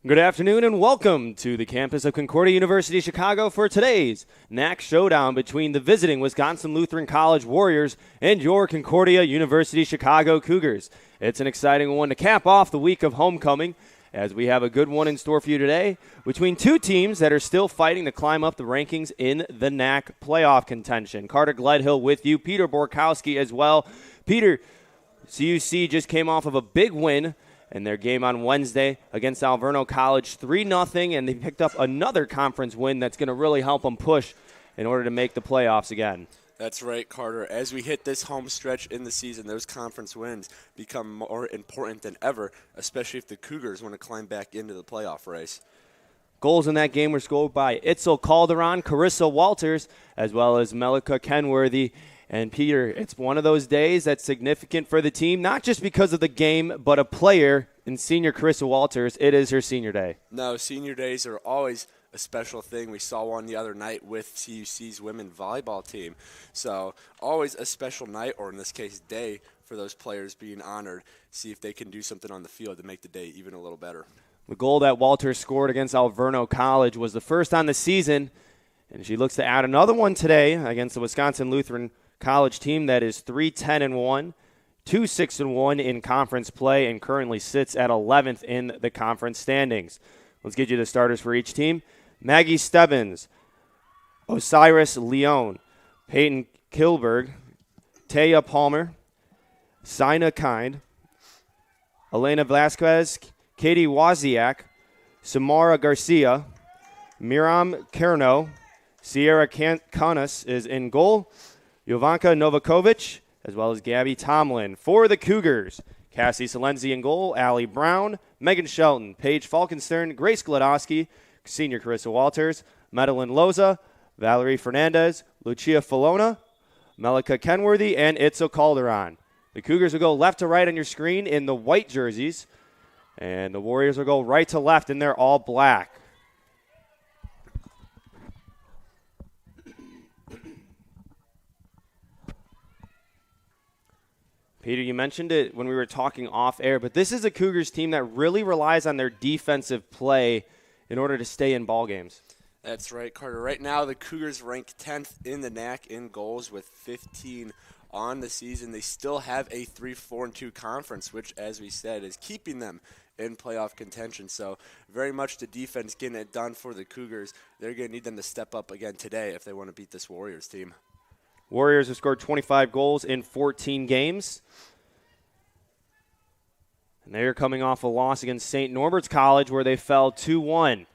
Good afternoon and welcome to the campus of Concordia University Chicago for today's NAC showdown between the visiting Wisconsin Lutheran College Warriors and your Concordia University Chicago Cougars. It's an exciting one to cap off the week of homecoming, as we have a good one in store for you today between two teams that are still fighting to climb up the rankings in the NAC playoff contention. Carter Gledhill with you, Peter Borkowski as well. Peter, CUC just came off of a big win in their game on Wednesday against Alverno College, 3-0, and they picked up another conference win that's going to really help them push in order to make the playoffs again. That's right, Carter. As we hit this home stretch in the season, those conference wins become more important than ever, especially if the Cougars want to climb back into the playoff race. Goals in that game were scored by Itzel Calderon, Carissa Walters, as well as Melika Kenworthy. And Peter, it's one of those days that's significant for the team, not just because of the game, but a player in senior Carissa Walters. It is her senior day. No, senior days are always a special thing. We saw one the other night with CUC's women volleyball team. So always a special night, or in this case, day, for those players being honored. See if they can do something on the field to make the day even a little better. The goal that Walters scored against Alverno College was the first on the season, and she looks to add another one today against the Wisconsin Lutheran College team that is 3-10-1, 2-6-1 in conference play, and currently sits at 11th in the conference standings. Let's get you the starters for each team. Maggie Stebbins, Osiris Leone, Peyton Kilberg, Taya Palmer, Sina Kind, Elena Vasquez, Katie Wozniak, Samara Garcia, Miram Kerno, Sierra Canas is in goal, Jovanka Novakovic, as well as Gabby Tomlin. For the Cougars, Cassie Salenzi in goal, Allie Brown, Megan Shelton, Paige Falkenstern, Grace Glodowski, senior Carissa Walters, Madeline Loza, Valerie Fernandez, Lucia Falona, Melika Kenworthy, and Itzel Calderon. The Cougars will go left to right on your screen in the white jerseys, and the Warriors will go right to left, and they're all black. Peter, you mentioned it when we were talking off air, but this is a Cougars team that really relies on their defensive play in order to stay in ball games. That's right, Carter. Right now, the Cougars rank 10th in the NAC in goals with 15 on the season. They still have a 3-4-2 conference, which, as we said, is keeping them in playoff contention. So very much the defense getting it done for the Cougars. They're going to need them to step up again today if they want to beat this Warriors team. Warriors have scored 25 goals in 14 games. And they're coming off a loss against St. Norbert's College where they fell 2-1.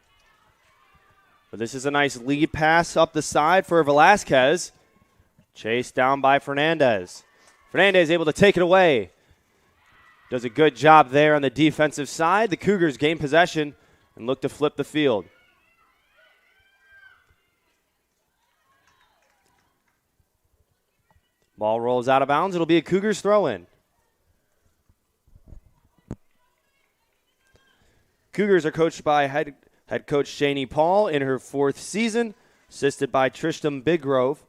But this is a nice lead pass up the side for Velasquez. Chased down by Fernandez. Fernandez able to take it away. Does a good job there on the defensive side. The Cougars gain possession and look to flip the field. Ball rolls out of bounds. It'll be a Cougars throw-in. Cougars are coached by head coach Shani Paul in her 4th season, assisted by Trishtam Biggrove.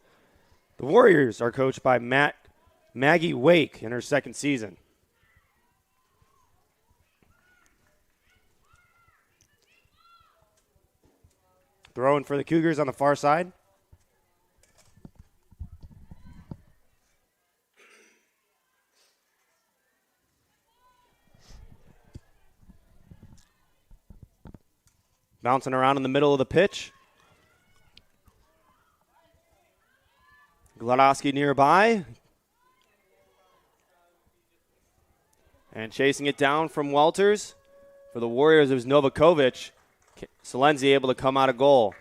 The Warriors are coached by Maggie Wake in her 2nd season. Throwing for the Cougars on the far side. Bouncing around in the middle of the pitch. Glodowski nearby. And chasing it down from Walters. For the Warriors, it was Novakovic. Salenzi able to come out of goal.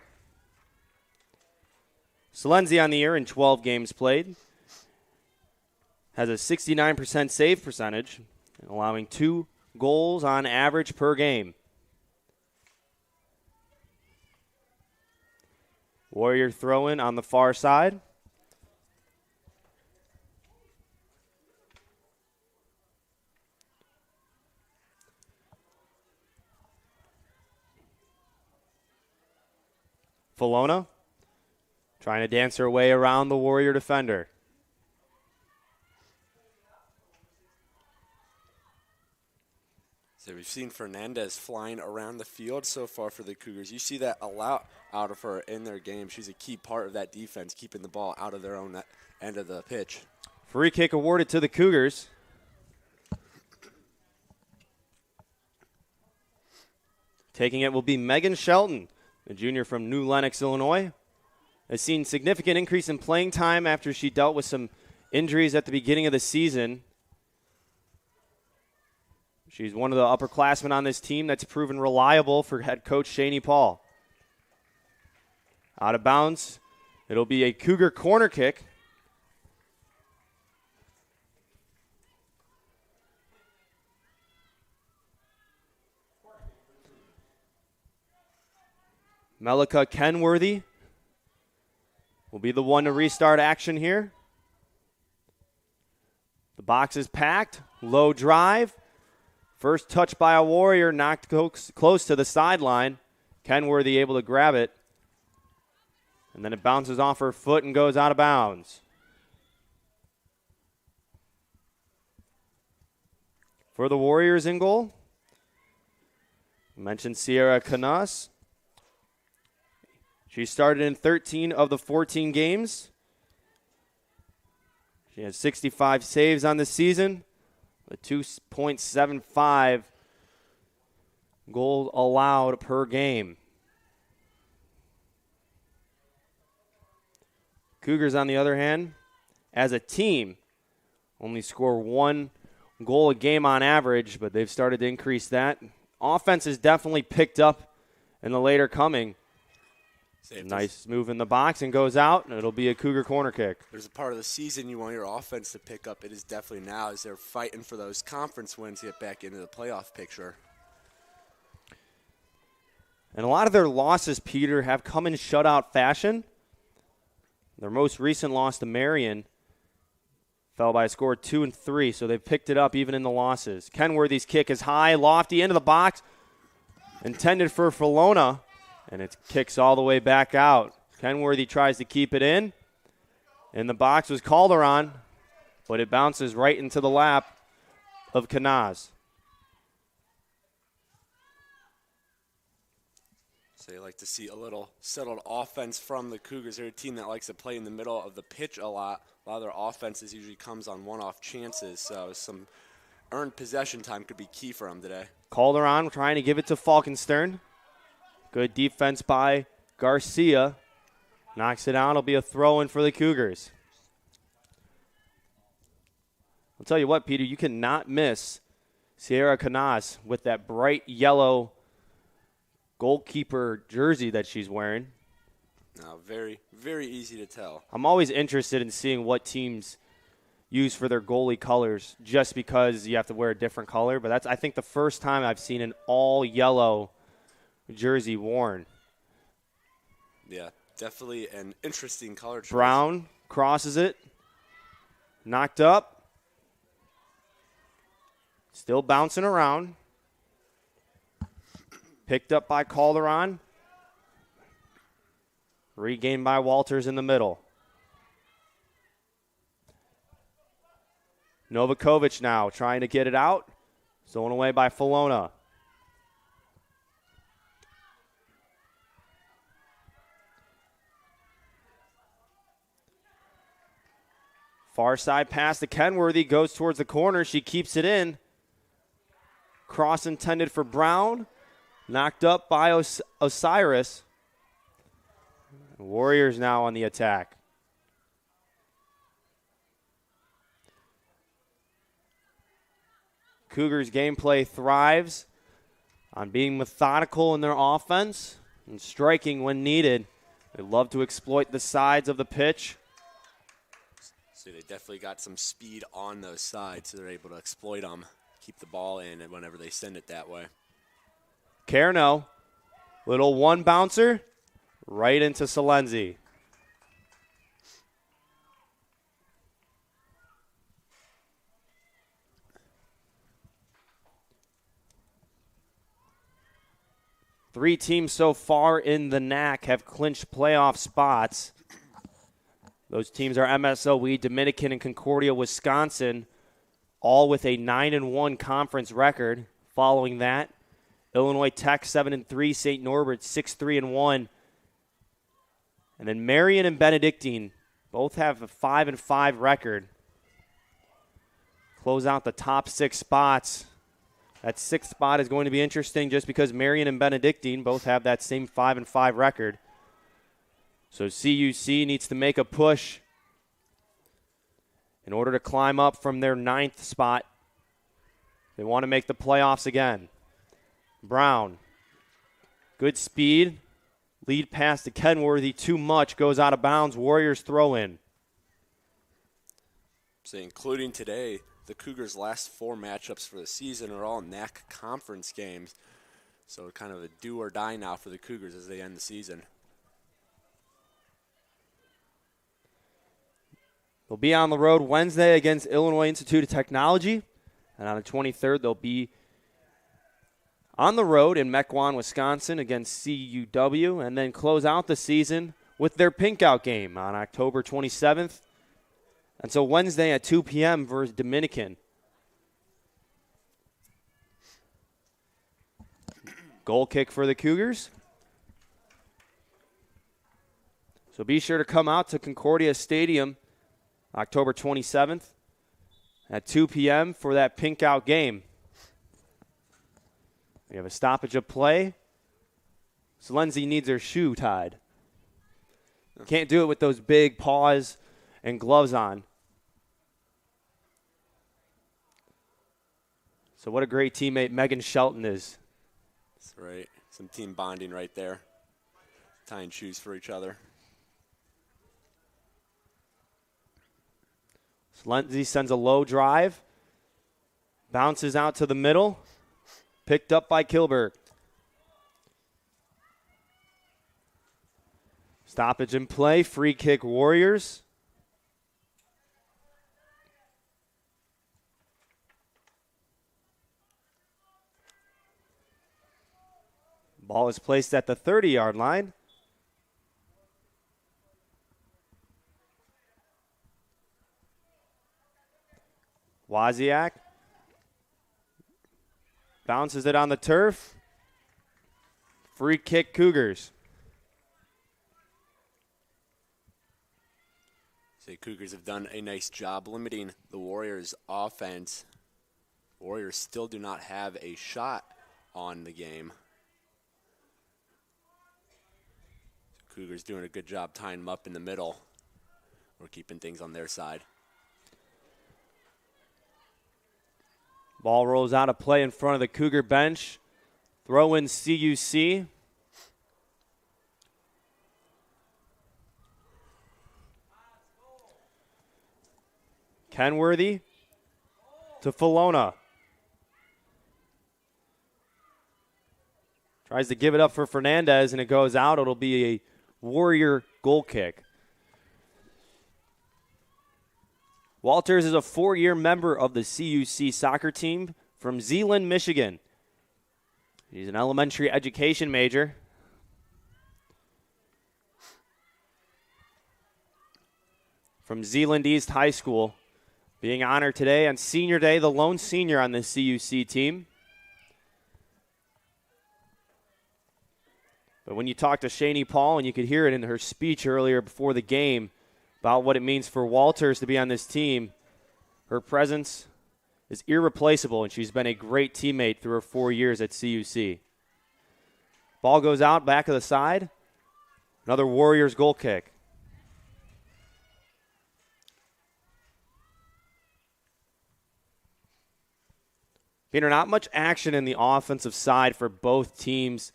Salenzi on the year in 12 games played. Has a 69% save percentage, allowing 2 goals on average per game. Warrior throw-in on the far side. Falona trying to dance her way around the Warrior defender. So we've seen Fernandez flying around the field so far for the Cougars. You see that a lot out of her in their game. She's a key part of that defense, keeping the ball out of their own end of the pitch. Free kick awarded to the Cougars. Taking it will be Megan Shelton, the junior from New Lenox, Illinois. Has seen significant increase in playing time after she dealt with some injuries at the beginning of the season. She's one of the upperclassmen on this team that's proven reliable for head coach Shaney Paul. Out of bounds. It'll be a Cougar corner kick. Melika Kenworthy will be the one to restart action here. The box is packed. Low drive. First touch by a Warrior, knocked close to the sideline. Kenworthy able to grab it. And then it bounces off her foot and goes out of bounds. For the Warriors in goal, I mentioned Sierra Canas. She started in 13 of the 14 games. She has 65 saves on the season. A 2.75 goal allowed per game. Cougars, on the other hand, as a team, only score 1 goal a game on average, but they've started to increase that. Offense has definitely picked up in the later coming. Nice move in the box and goes out, and it'll be a Cougar corner kick. There's a part of the season you want your offense to pick up. It is definitely now as they're fighting for those conference wins to get back into the playoff picture. And a lot of their losses, Peter, have come in shutout fashion. Their most recent loss to Marion fell by a score of 2-3, so they've picked it up even in the losses. Kenworthy's kick is high, lofty, into the box, intended for Falona. And it kicks all the way back out. Kenworthy tries to keep it in. And the box was Calderon, but it bounces right into the lap of Canas. So you like to see a little settled offense from the Cougars. They're a team that likes to play in the middle of the pitch a lot. A lot of their offenses usually comes on one-off chances, so some earned possession time could be key for them today. Calderon trying to give it to Falkenstern. Good defense by Garcia. Knocks it out. It'll be a throw-in for the Cougars. I'll tell you what, Peter, you cannot miss Sierra Canas with that bright yellow goalkeeper jersey that she's wearing. No, very, very easy to tell. I'm always interested in seeing what teams use for their goalie colors just because you have to wear a different color. But that's, I think, the first time I've seen an all-yellow jersey worn. Yeah, definitely an interesting color choice. Brown crosses it. Knocked up. Still bouncing around. Picked up by Calderon. Regained by Walters in the middle. Novakovic now trying to get it out. Stolen away by Falona. Far side pass to Kenworthy, goes towards the corner. She keeps it in. Cross intended for Brown. Knocked up by Osiris. Warriors now on the attack. Cougars gameplay thrives on being methodical in their offense and striking when needed. They love to exploit the sides of the pitch. So they definitely got some speed on those sides, so they're able to exploit them, keep the ball in, and whenever they send it that way. Carno, little one bouncer, right into Salenzi. Three teams so far in the NAC have clinched playoff spots. Those teams are MSOE, Dominican, and Concordia, Wisconsin, all with a 9-1 conference record. following that. Illinois Tech 7-3, St. Norbert 6-3-1. And then Marion and Benedictine both have a 5-5 record. Close out the top 6 spots. That 6th spot is going to be interesting just because Marion and Benedictine both have that same 5-5 record. So CUC needs to make a push in order to climb up from their 9th spot. They want to make the playoffs again. Brown, good speed. Lead pass to Kenworthy, too much, goes out of bounds. Warriors throw in. So including today, the Cougars' last 4 matchups for the season are all NAC conference games. So kind of a do or die now for the Cougars as they end the season. They'll be on the road Wednesday against Illinois Institute of Technology. And on the 23rd, they'll be on the road in Mequon, Wisconsin against CUW, and then close out the season with their pink-out game on October 27th. And so Wednesday at 2 p.m. versus Dominican. Goal kick for the Cougars. So be sure to come out to Concordia Stadium October 27th at 2 p.m. for that pink-out game. We have a stoppage of play. So Lindsay needs her shoe tied. Can't do it with those big paws and gloves on. So what a great teammate Megan Shelton is. That's right. Some team bonding right there. Tying shoes for each other. So Lindsay sends a low drive. Bounces out to the middle. Picked up by Kilberg. Stoppage in play. Free kick Warriors. Ball is placed at the 30-yard line. Wozniak bounces it on the turf. Free kick Cougars. The Cougars have done a nice job limiting the Warriors' offense. Warriors still do not have a shot on the game. So Cougars doing a good job tying them up in the middle. We're keeping things on their side. Ball rolls out of play in front of the Cougar bench. Throw in CUC. Kenworthy to Falona. Tries to give it up for Fernandez, and it goes out. It'll be a Warrior goal kick. Walters is a 4-year member of the CUC soccer team from Zeeland, Michigan. He's an elementary education major. From Zeeland East High School. Being honored today on Senior Day, the lone senior on the CUC team. But when you talk to Shani Paul, and you could hear it in her speech earlier before the game about what it means for Walters to be on this team, her presence is irreplaceable, and she's been a great teammate through her 4 years at CUC. Ball goes out, back of the side. Another Warriors goal kick. Peter, not much action in the offensive side for both teams.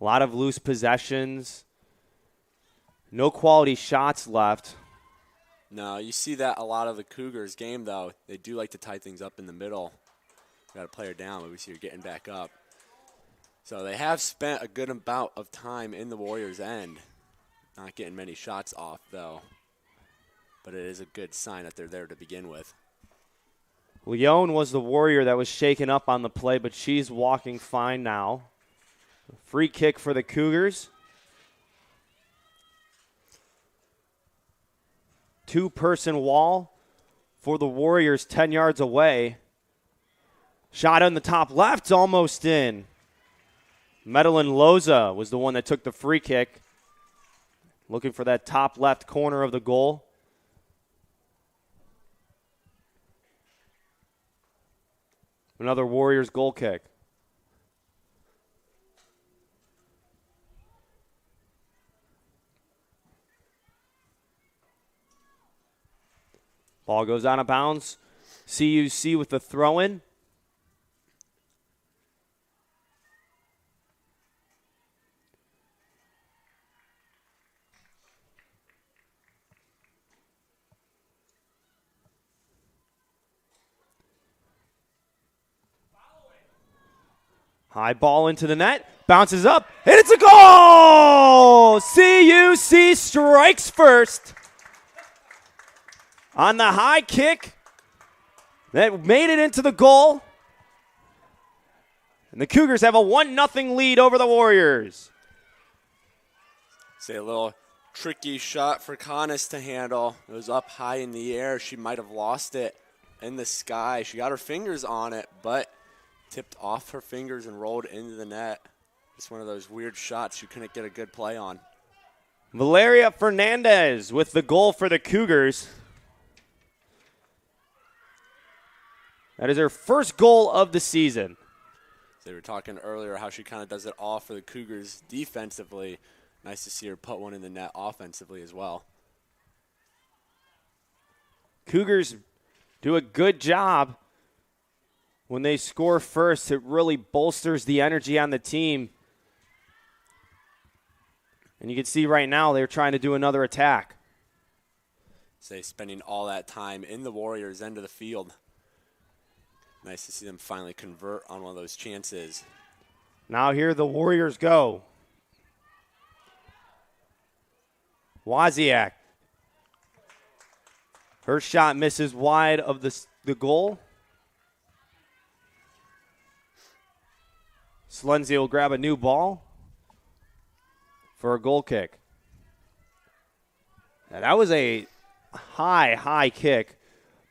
A lot of loose possessions. No quality shots left. No, you see that a lot of the Cougars game, though. They do like to tie things up in the middle. Got a player down, but we see her getting back up. So they have spent a good amount of time in the Warriors' end. Not getting many shots off, though. But it is a good sign that they're there to begin with. Leone was the Warrior that was shaken up on the play, but she's walking fine now. Free kick for the Cougars. Two-person wall for the Warriors 10 yards away. Shot in the top left, almost in. Medellin Loza was the one that took the free kick. Looking for that top left corner of the goal. Another Warriors goal kick. Ball goes out of bounds. CUC with the throw-in. High ball into the net, bounces up, and it's a goal! CUC strikes first on the high kick that made it into the goal. And the Cougars have a 1-0 lead over the Warriors. Say a little tricky shot for Conness to handle. It was up high in the air. She might have lost it in the sky. She got her fingers on it, but tipped off her fingers and rolled into the net. Just one of those weird shots you couldn't get a good play on. Valeria Fernandez with the goal for the Cougars. That is her first goal of the season. They were talking earlier how she kind of does it all for the Cougars defensively. Nice to see her put one in the net offensively as well. Cougars do a good job when they score first. It really bolsters the energy on the team. And you can see right now they're trying to do another attack. Say spending all that time in the Warriors' end of the field. Nice to see them finally convert on one of those chances. Now here the Warriors go. Wozniak. Her shot misses wide of the goal. Slenzi will grab a new ball for a goal kick. Now that was a high kick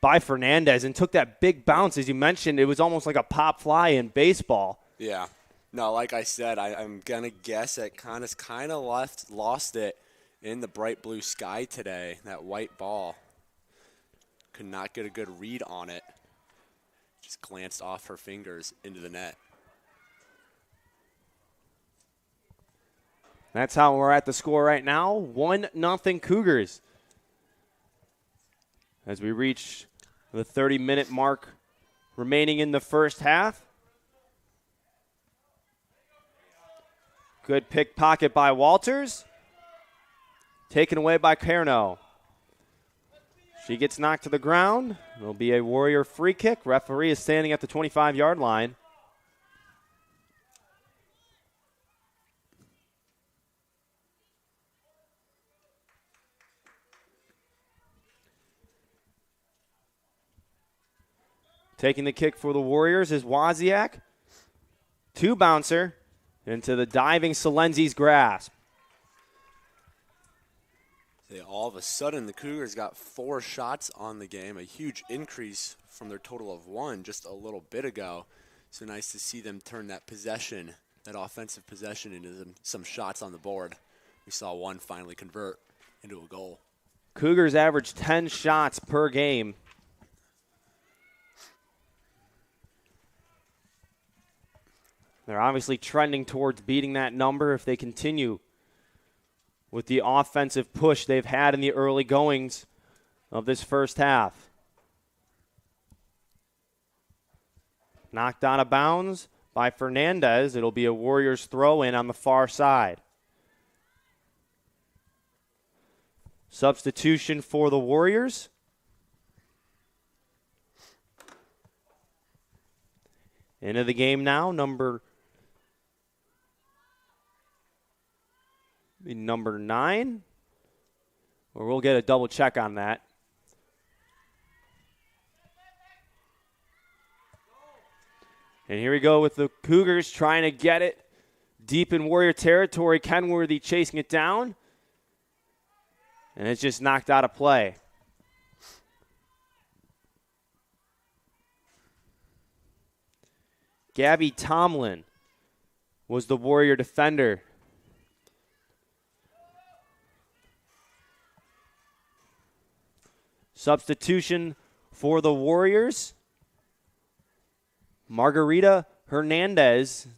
by Fernandez and took that big bounce. As you mentioned, it was almost like a pop fly in baseball. Yeah. No, like I said, I'm going to guess that Conness kind of lost it in the bright blue sky today, that white ball. Could not get a good read on it. Just glanced off her fingers into the net. That's how we're at the score right now. 1-0 Cougars. As we reach the 30-minute mark remaining in the first half. Good pickpocket by Walters. Taken away by Carno. She gets knocked to the ground. It'll be a Warrior free kick. Referee is standing at the 25-yard line. Taking the kick for the Warriors is Wozniak. Two-bouncer into the diving Solenzi's grasp. All of a sudden, the Cougars got 4 shots on the game, a huge increase from their total of 1 just a little bit ago. So nice to see them turn that possession, that offensive possession, into some shots on the board. We saw one finally convert into a goal. Cougars average 10 shots per game. They're obviously trending towards beating that number if they continue with the offensive push they've had in the early goings of this first half. Knocked out of bounds by Fernandez. It'll be a Warriors throw-in on the far side. Substitution for the Warriors. Into the game now, number 9. Or we'll get a double check on that. And here we go with the Cougars trying to get it deep in Warrior territory. Kenworthy chasing it down. And it's just knocked out of play. Gabby Tomlin was the Warrior defender. Substitution for the Warriors. Margarita Hernandez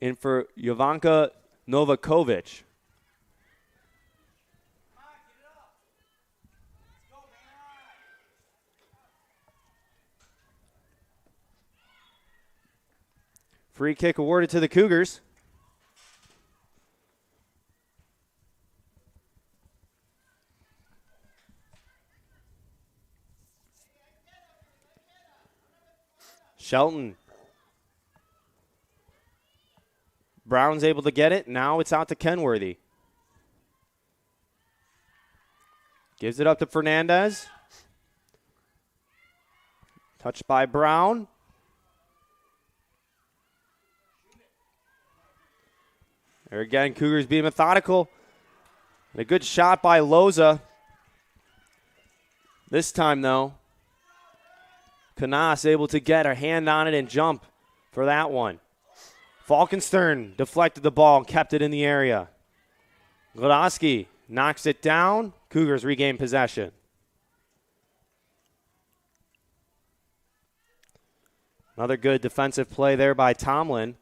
in for Jovanka Novakovic. Free kick awarded to the Cougars. Shelton. Brown's able to get it. Now it's out to Kenworthy. Gives it up to Fernandez. Touched by Brown. There again, Cougars being methodical. And a good shot by Loza. This time, though, Canas able to get her hand on it and jump for that one. Falkenstern deflected the ball and kept it in the area. Glodowski knocks it down. Cougars regain possession. Another good defensive play there by Tomlin.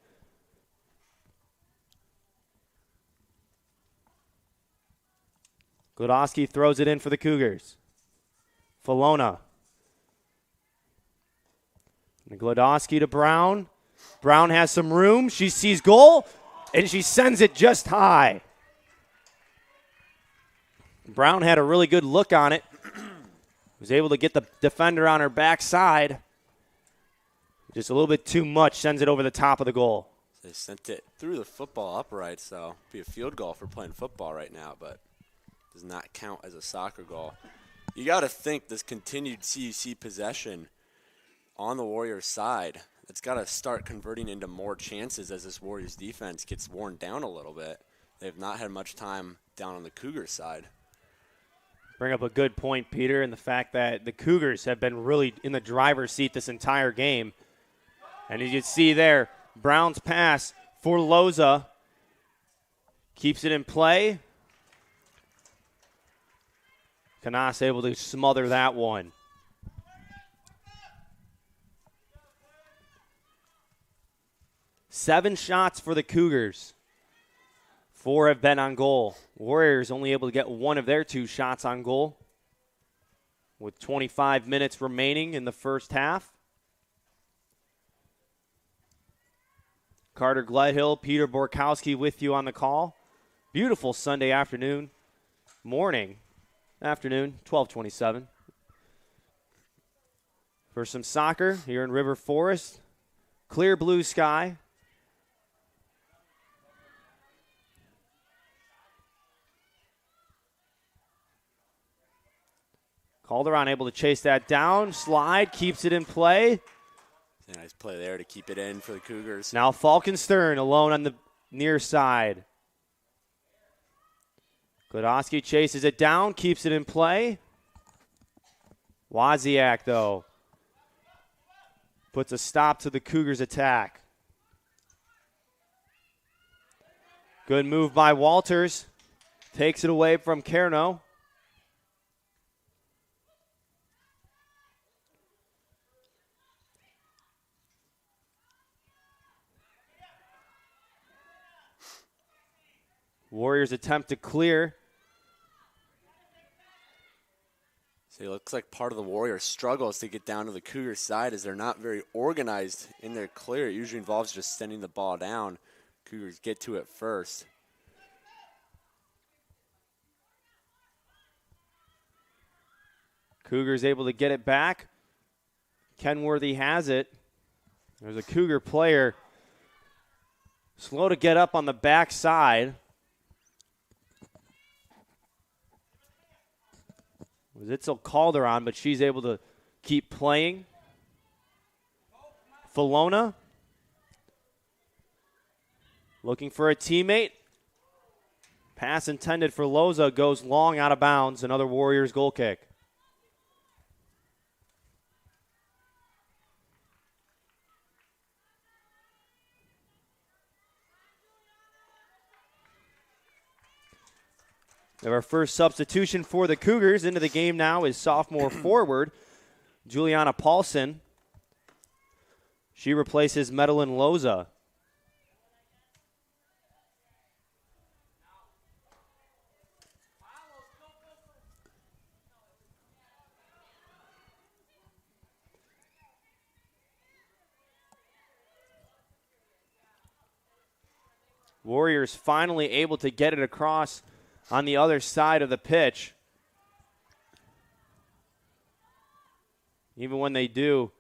Glodowski throws it in for the Cougars. Falona. Glodowski to Brown. Brown has some room. She sees goal, and she sends it just high. Brown had a really good look on it. Was able to get the defender on her backside. Just a little bit too much. Sends it over the top of the goal. They sent it through the football upright, so be a field goal for playing football right now, but does not count as a soccer goal. You got to think this continued CUC possession on the Warriors' side, it's got to start converting into more chances as this Warriors defense gets worn down a little bit. They have not had much time down on the Cougars' side. Bring up a good point, Peter, and the fact that the Cougars have been really in the driver's seat this entire game. And as you see there, Brown's pass for Loza keeps it in play. Canas able to smother that one. Seven shots for the Cougars. 4 have been on goal. Warriors only able to get one of their 2 shots on goal with 25 minutes remaining in the first half. Carter Gledhill, Peter Borkowski with you on the call. Beautiful Sunday afternoon, 12:27. For some soccer here in River Forest, clear blue sky. Calderon able to chase that down, slide, keeps it in play. A nice play there to keep it in for the Cougars. Now Falkenstern alone on the near side. Glodowski chases it down, keeps it in play. Wozniak, though, puts a stop to the Cougars' attack. Good move by Walters. Takes it away from Kerno. Warriors attempt to clear. So it looks like part of the Warriors' struggles to get down to the Cougars' side is they're not very organized in their clear. It usually involves just sending the ball down. Cougars get to it first. Cougars able to get it back. Kenworthy has it. There's a Cougar player slow to get up on the backside. Was Itzel Calderon, but she's able to keep playing. Falona looking for a teammate. Pass intended for Loza goes long out of bounds. Another Warriors goal kick. We have our first substitution for the Cougars. Into the game now is sophomore forward Juliana Paulson. She replaces Madeline Loza. Warriors finally able to get it across on the other side of the pitch. Even when they do,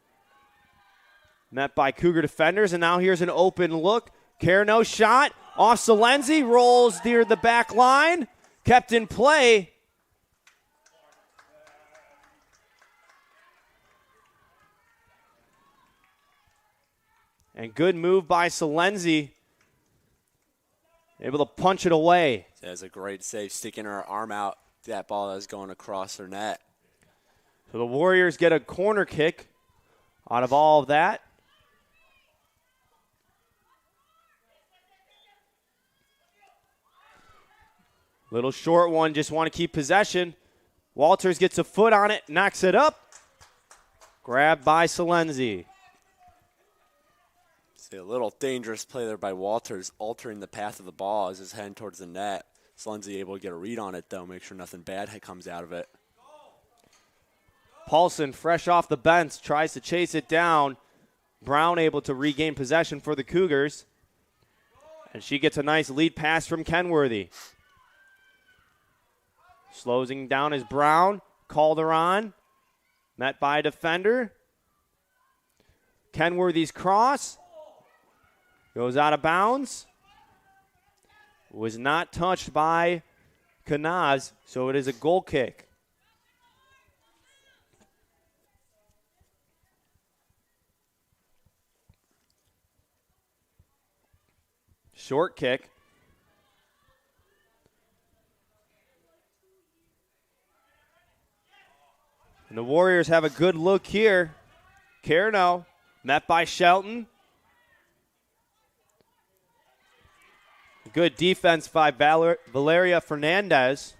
met by Cougar defenders, and now here's an open look. Carno shot off Salenzi, rolls near the back line, kept in play. And good move by Salenzi. Able to punch it away. That's a great save, sticking her arm out to that ball that was going across her net. So the Warriors get a corner kick out of all of that. Little short one, just want to keep possession. Walters gets a foot on it, knocks it up. Grabbed by Salenzi. See a little dangerous play there by Walters, altering the path of the ball as it's heading towards the net. Salenzi able to get a read on it, though, make sure nothing bad comes out of it. Paulson, fresh off the bench, tries to chase it down. Brown able to regain possession for the Cougars. And she gets a nice lead pass from Kenworthy. Slowing down is Brown. Calderon, met by a defender. Kenworthy's cross. Goes out of bounds. Was not touched by Kanaz, so it is a goal kick. Short kick. And the Warriors have a good look here. Carno, met by Shelton. Good defense by Valeria Fernandez.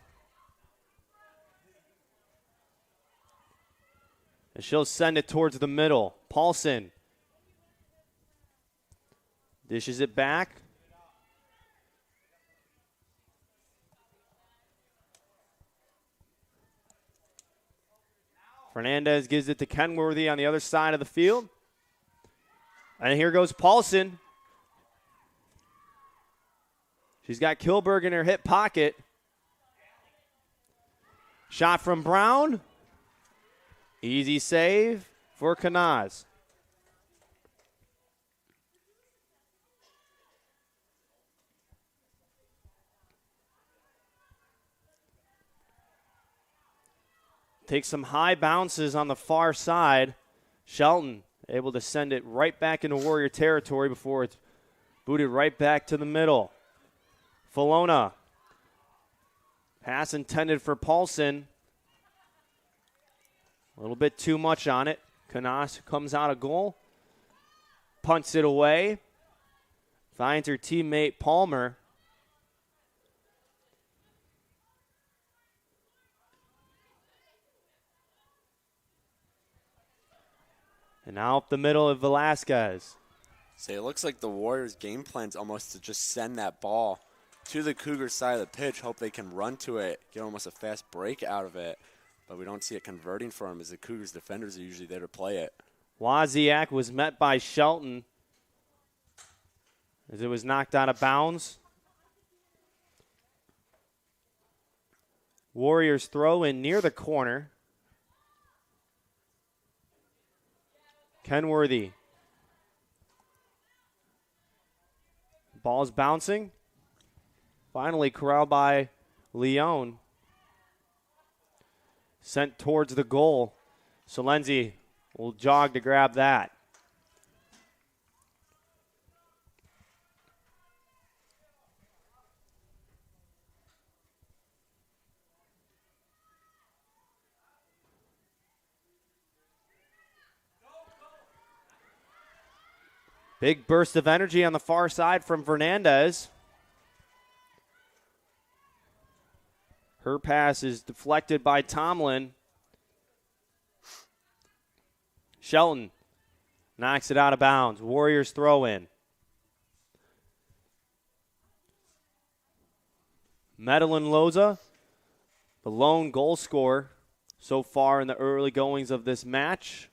And she'll send it towards the middle. Paulson dishes it back. Fernandez gives it to Kenworthy on the other side of the field. And here goes Paulson. She's got Kilberg in her hip pocket. Shot from Brown. Easy save for Kanaz. Takes some high bounces on the far side. Shelton able to send it right back into Warrior territory before it's booted right back to the middle. Falona. Pass intended for Paulson. A little bit too much on it. Kanaz comes out of goal. Punts it away. Finds her teammate Palmer. And now up the middle of Velasquez. Say, it looks like the Warriors' game plan's almost to just send that ball to the Cougars' side of the pitch, hope they can run to it, get almost a fast break out of it. But we don't see it converting for them as the Cougars' defenders are usually there to play it. Wozniak was met by Shelton as it was knocked out of bounds. Warriors throw in near the corner. Kenworthy. Ball's bouncing. Finally corralled by Leone. Sent towards the goal. Salenzi will jog to grab that. Big burst of energy on the far side from Fernandez. Her pass is deflected by Tomlin. Shelton knocks it out of bounds. Warriors throw in. Medellin Loza, the lone goal scorer so far in the early goings of this match.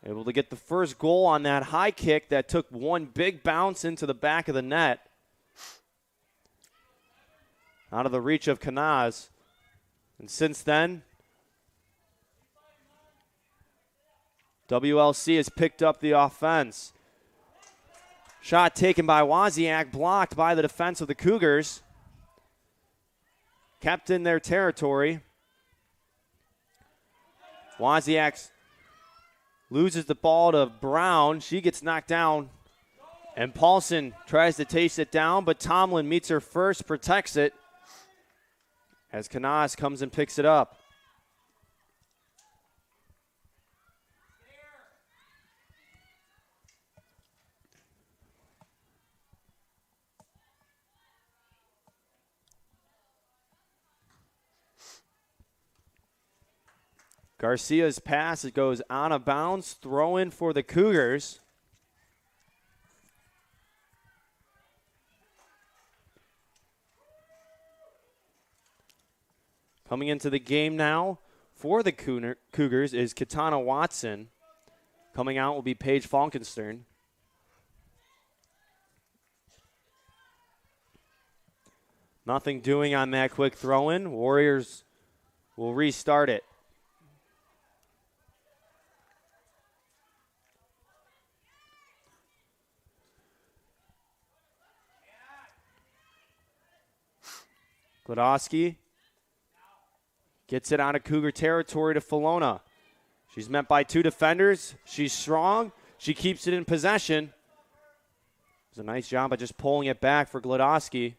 Able to get the first goal on that high kick that took one big bounce into the back of the net. Out of the reach of Kanaz. And since then, WLC has picked up the offense. Shot taken by Wozniak, blocked by the defense of the Cougars. Kept in their territory. Wozniak loses the ball to Brown. She gets knocked down. And Paulson tries to chase it down, but Tomlin meets her first, protects it. As Kanaz comes and picks it up. Garcia's pass, it goes out of bounds. Throw in for the Cougars. Coming into the game now for the Cougars is Katana Watson. Coming out will be Paige Falkenstern. Nothing doing on that quick throw-in. Warriors will restart it. Glodowski gets it out of Cougar territory to Filona. She's met by two defenders. She's strong. She keeps it in possession. It's a nice job of just pulling it back for Glodowski.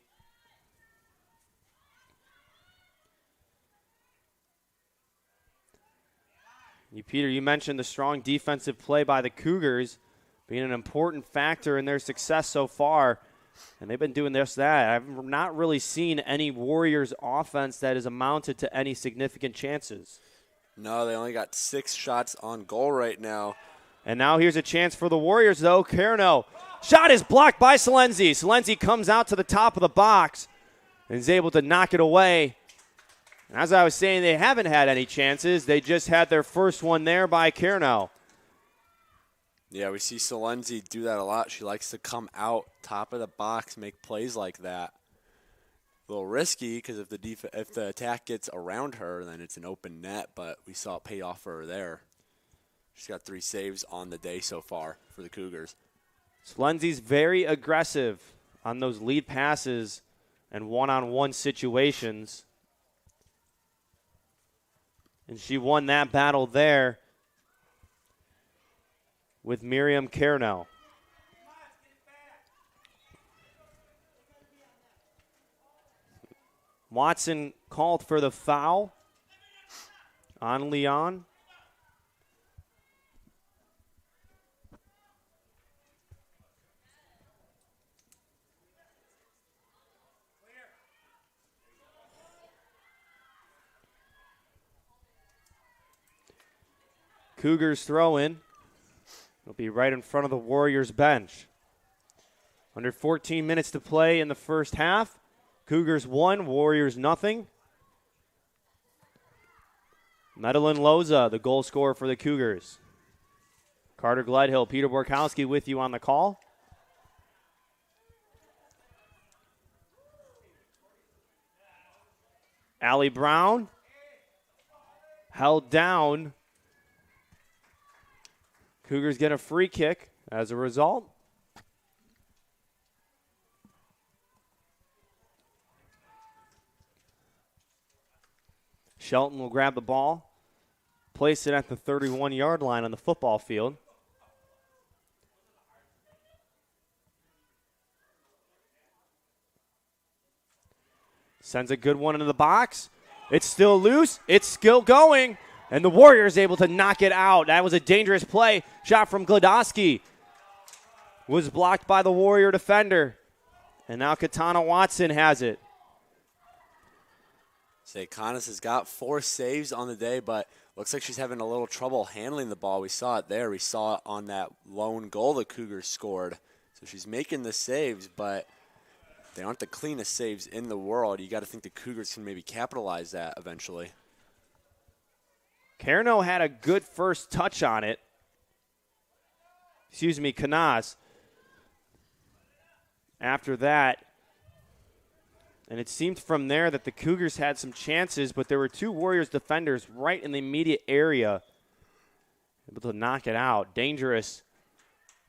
Peter, you mentioned the strong defensive play by the Cougars being an important factor in their success so far. And they've been doing this, that. I've not really seen any Warriors offense that has amounted to any significant chances. No, they only got 6 shots on goal right now. And now here's a chance for the Warriors, though. Carno. Shot is blocked by Salenzi. Salenzi comes out to the top of the box and is able to knock it away. And as I was saying, they haven't had any chances. They just had their first one there by Carno. Yeah, we see Salenzi do that a lot. She likes to come out top of the box, make plays like that. A little risky because if the attack gets around her, then it's an open net. But we saw it pay off for her there. She's got 3 saves on the day so far for the Cougars. Salenzi's very aggressive on those lead passes and one-on-one situations. And she won that battle there with Miriam Carno. Watson called for the foul on Leon. Cougars throw in. It'll be right in front of the Warriors bench. Under 14 minutes to play in the first half. Cougars 1, Warriors nothing. Medellin Loza, the goal scorer for the Cougars. Carter Gledhill, Peter Borkowski with you on the call. Allie Brown held down. Cougars get a free kick as a result. Shelton will grab the ball, place it at the 31-yard line on the football field. Sends a good one into the box. It's still loose. It's still going. And the Warriors able to knock it out. That was a dangerous play. Shot from Glodowski. Was blocked by the Warrior defender. And now Katana Watson has it. Say Connors has got 4 saves on the day, but looks like she's having a little trouble handling the ball. We saw it there. We saw it on that lone goal the Cougars scored. So she's making the saves, but they aren't the cleanest saves in the world. You got to think the Cougars can maybe capitalize that eventually. Carno had a good first touch on it. Canas. After that, and it seemed from there that the Cougars had some chances, but there were 2 Warriors defenders right in the immediate area able to knock it out. Dangerous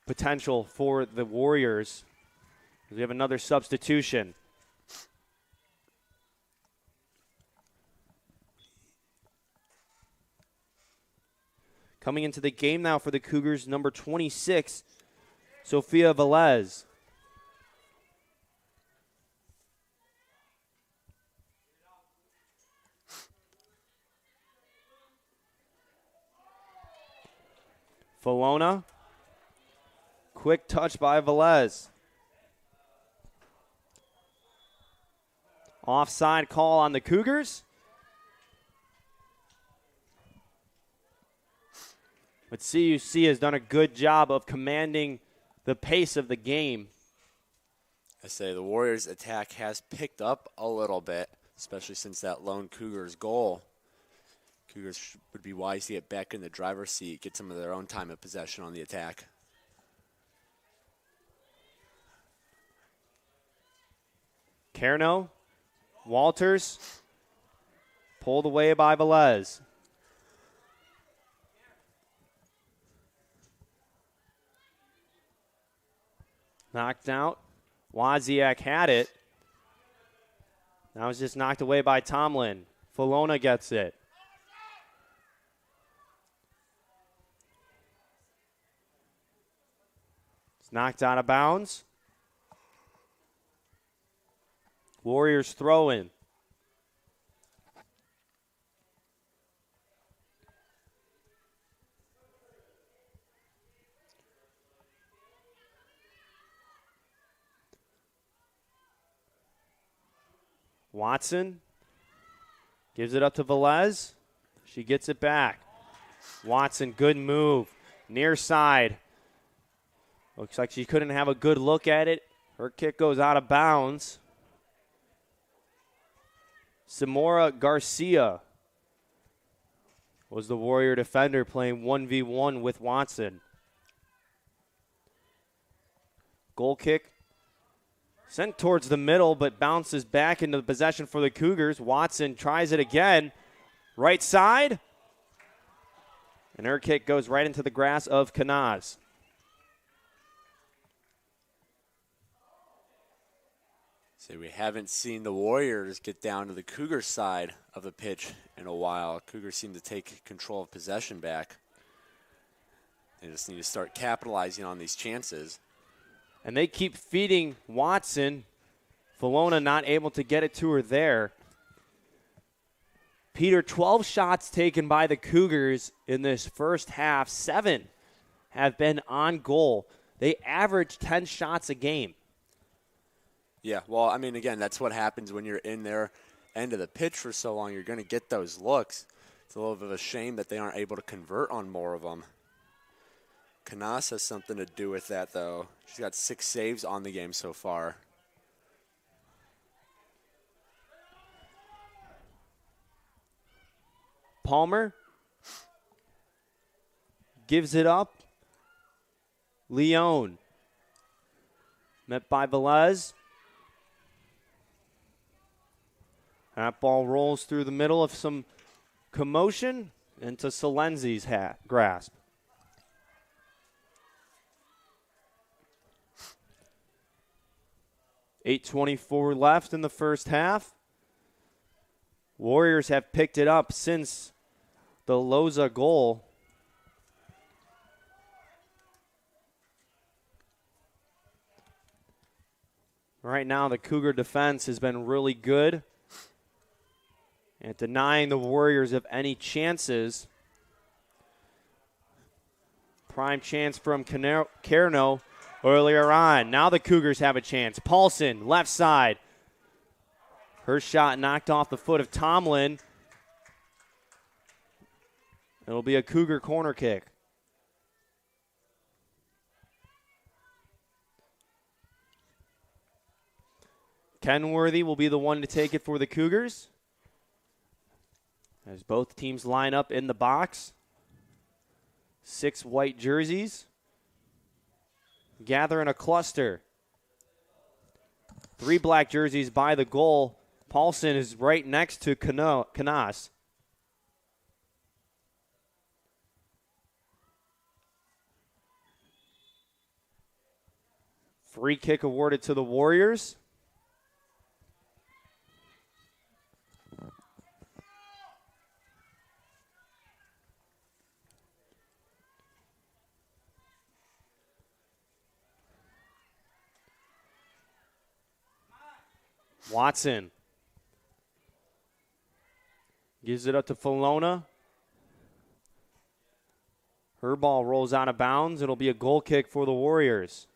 potential for the Warriors. We have another substitution. Coming into the game now for the Cougars, number 26, Sofia Velez. Folona. Quick touch by Velez. Offside call on the Cougars. But CUC has done a good job of commanding the pace of the game. I say the Warriors' attack has picked up a little bit, especially since that lone Cougars goal. Cougars would be wise to get back in the driver's seat, get some of their own time of possession on the attack. Carno, Walters, pulled away by Velez. Knocked out. Wozniak had it. Now it's just knocked away by Tomlin. Folona gets it. It's knocked out of bounds. Warriors throw in. Watson gives it up to Velez. She gets it back. Watson, good move. Near side. Looks like she couldn't have a good look at it. Her kick goes out of bounds. Samora Garcia was the Warrior defender playing 1v1 with Watson. Goal kick sent towards the middle, but bounces back into the possession for the Cougars. Watson tries it again. Right side. And her kick goes right into the grass of Canaz. So we haven't seen the Warriors get down to the Cougars side of the pitch in a while. Cougars seem to take control of possession back. They just need to start capitalizing on these chances. And they keep feeding Watson. Folona not able to get it to her there. Peter, 12 shots taken by the Cougars in this first half. 7 have been on goal. They average 10 shots a game. Yeah, well, I mean, again, that's what happens when you're in their end of the pitch for so long. You're going to get those looks. It's a little bit of a shame that they aren't able to convert on more of them. Canas has something to do with that, though. She's got 6 saves on the game so far. Palmer gives it up. Leone met by Velez. That ball rolls through the middle of some commotion into Salenzi's grasp. .8:24 left in the first half. Warriors have picked it up since the Loza goal. Right now, the Cougar defense has been really good and denying the Warriors of any chances. Prime chance from Carno earlier on. Now the Cougars have a chance. Paulson, left side. Her shot knocked off the foot of Tomlin. It'll be a Cougar corner kick. Kenworthy will be the one to take it for the Cougars, as both teams line up in the box. 6 white jerseys gather in a cluster. 3 black jerseys by the goal. Paulson is right next to Canas. Free kick awarded to the Warriors. Watson gives it up to Falona. Her ball rolls out of bounds. It'll be a goal kick for the Warriors.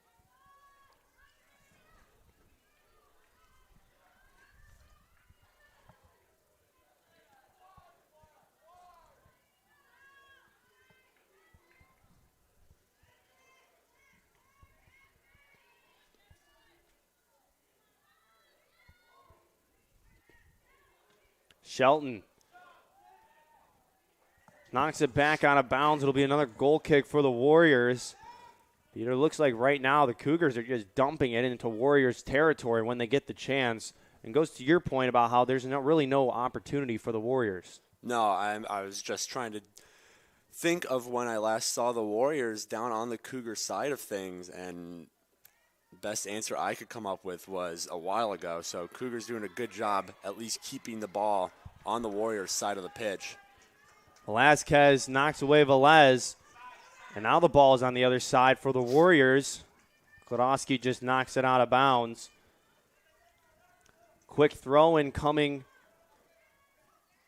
Shelton knocks it back out of bounds. It'll be another goal kick for the Warriors. It looks like right now the Cougars are just dumping it into Warriors territory when they get the chance. And goes to your point about how there's really no opportunity for the Warriors. No, I was just trying to think of when I last saw the Warriors down on the Cougar side of things, and best answer I could come up with was a while ago. So Cougars doing a good job at least keeping the ball on the Warriors side of the pitch. Velasquez knocks away Velez, and now the ball is on the other side for the Warriors. Klodowski just knocks it out of bounds. Quick throw in coming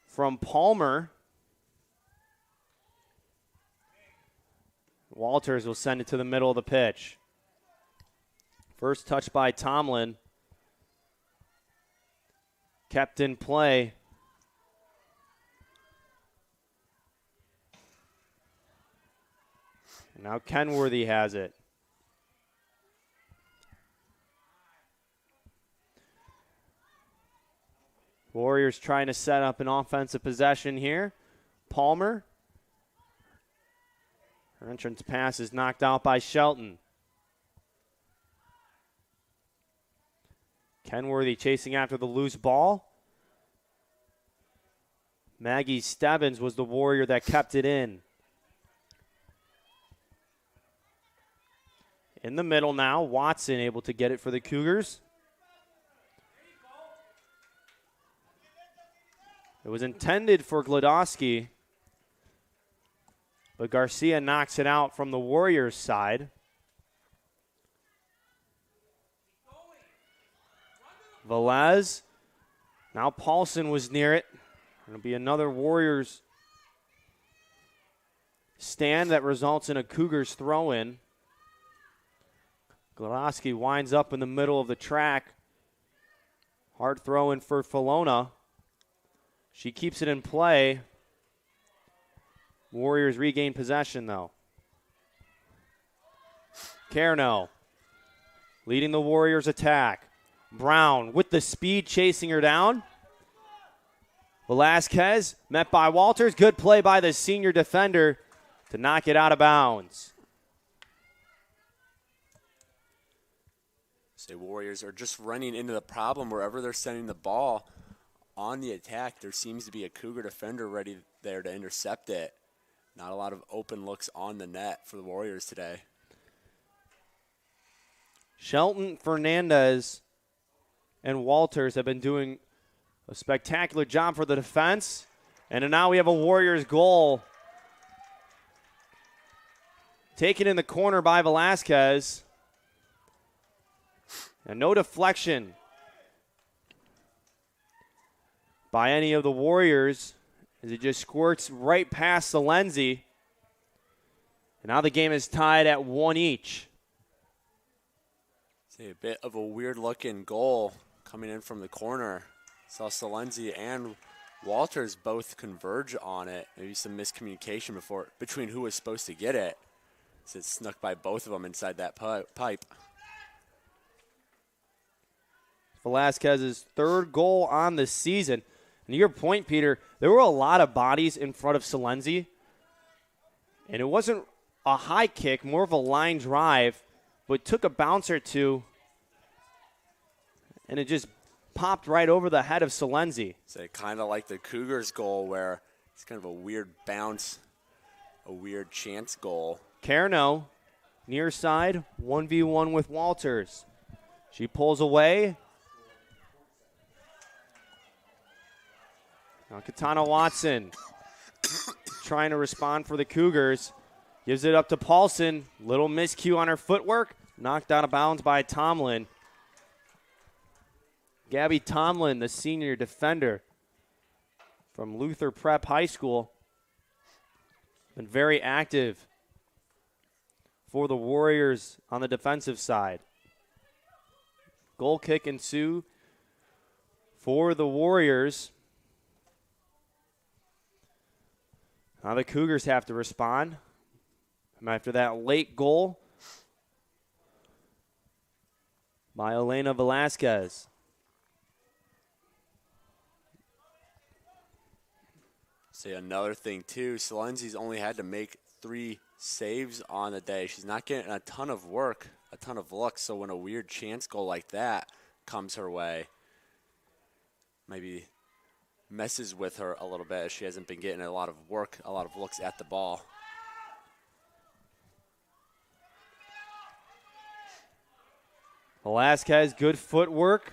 from Palmer. Walters will send it to the middle of the pitch. First touch by Tomlin. Kept in play. And now Kenworthy has it. Warriors trying to set up an offensive possession here. Palmer. Her entrance pass is knocked out by Shelton. Kenworthy chasing after the loose ball. Maggie Stebbins was the Warrior that kept it in. In the middle now, Watson able to get it for the Cougars. It was intended for Glodowski, but Garcia knocks it out from the Warriors' side. Velez. Now Paulson was near it. It'll be another Warriors stand that results in a Cougars throw-in. Glodowski winds up in the middle of the track. Hard throw-in for Falona. She keeps it in play. Warriors regain possession, though. Carno leading the Warriors' attack. Brown with the speed chasing her down. Velasquez met by Walters. Good play by the senior defender to knock it out of bounds. The Warriors are just running into the problem wherever they're sending the ball on the attack. There seems to be a Cougar defender ready there to intercept it. Not a lot of open looks on the net for the Warriors today. Shelton, Fernandez, and Walters have been doing a spectacular job for the defense. And now we have a Warriors goal. Taken in the corner by Velasquez. And no deflection by any of the Warriors as it just squirts right past Salenzi. And now the game is tied at 1 each. See a bit of a weird-looking goal coming in from the corner. Saw Salenzi and Walters both converge on it. Maybe some miscommunication between who was supposed to get it. So it snuck by both of them inside that pipe. Velasquez's third goal on the season. And to your point, Peter, there were a lot of bodies in front of Salenzi. And it wasn't a high kick, more of a line drive, but took a bounce or two, and it just popped right over the head of Salenzi. So kind of like the Cougars' goal where it's kind of a weird bounce, a weird chance goal. Carno, near side, 1v1 with Walters. She pulls away. Now Katana Watson trying to respond for the Cougars. Gives it up to Paulson. Little miscue on her footwork. Knocked out of bounds by Tomlin. Gabby Tomlin, the senior defender from Luther Prep High School. Been very active for the Warriors on the defensive side. Goal kick ensue for the Warriors. Now the Cougars have to respond after that late goal by Elena Velasquez. Say another thing too, Salenzi's only had to make 3 saves on the day. She's not getting a ton of work, a ton of luck, so when a weird chance goal like that comes her way, maybe messes with her a little bit as she hasn't been getting a lot of work, a lot of looks at the ball. Velasquez, good footwork.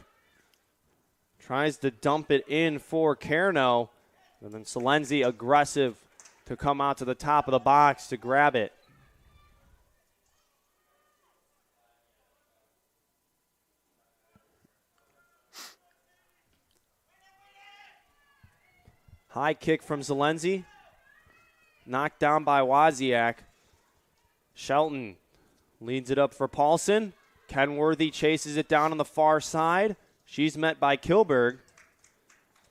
Tries to dump it in for Carno. And then Salenzi aggressive to come out to the top of the box to grab it. High kick from Salenzi. Knocked down by Wozniak. Shelton leads it up for Paulson. Kenworthy chases it down on the far side. She's met by Kilberg.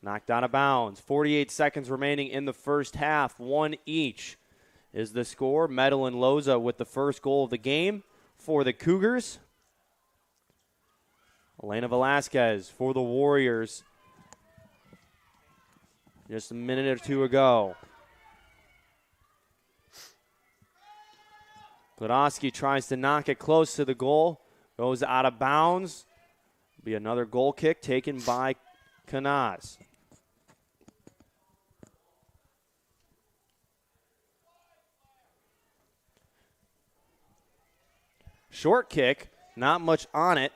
Knocked out of bounds. 48 seconds remaining in the first half. 1 each is the score. Medel and Loza with the first goal of the game for the Cougars. Elena Velasquez for the Warriors. Just a minute or two ago. Glodowski tries to knock it close to the goal. Goes out of bounds. Be another goal kick taken by Kanaz. Short kick, not much on it.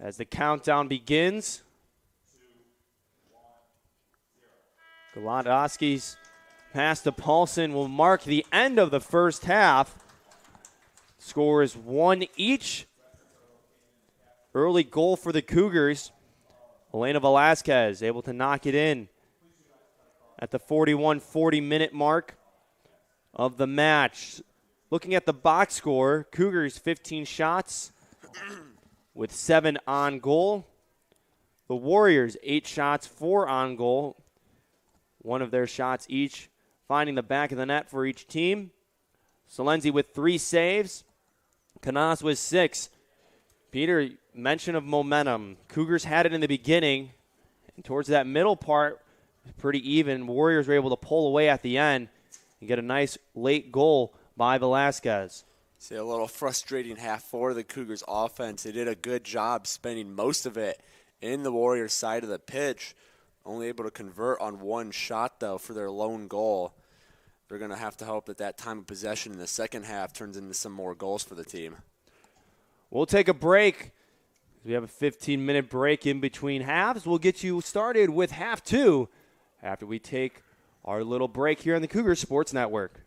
As the countdown begins, Glodowski's pass to Paulson will mark the end of the first half. Score is 1 each. Early goal for the Cougars. Elena Velasquez able to knock it in at the 41-40 minute mark of the match. Looking at the box score, Cougars 15 shots with 7 on goal. The Warriors 8 shots, 4 on goal. One of their shots each finding the back of the net for each team. Salenzi with 3 saves. Canas with 6. Peter, mention of momentum. Cougars had it in the beginning, and towards that middle part, pretty even. Warriors were able to pull away at the end and get a nice late goal by Velasquez. See, a little frustrating half for the Cougars offense. They did a good job spending most of it in the Warriors side of the pitch. Only able to convert on 1 shot, though, for their lone goal. They're going to have to hope that that time of possession in the second half turns into some more goals for the team. We'll take a break. We have a 15-minute break in between halves. We'll get you started with half 2 after we take our little break here on the Cougar Sports Network.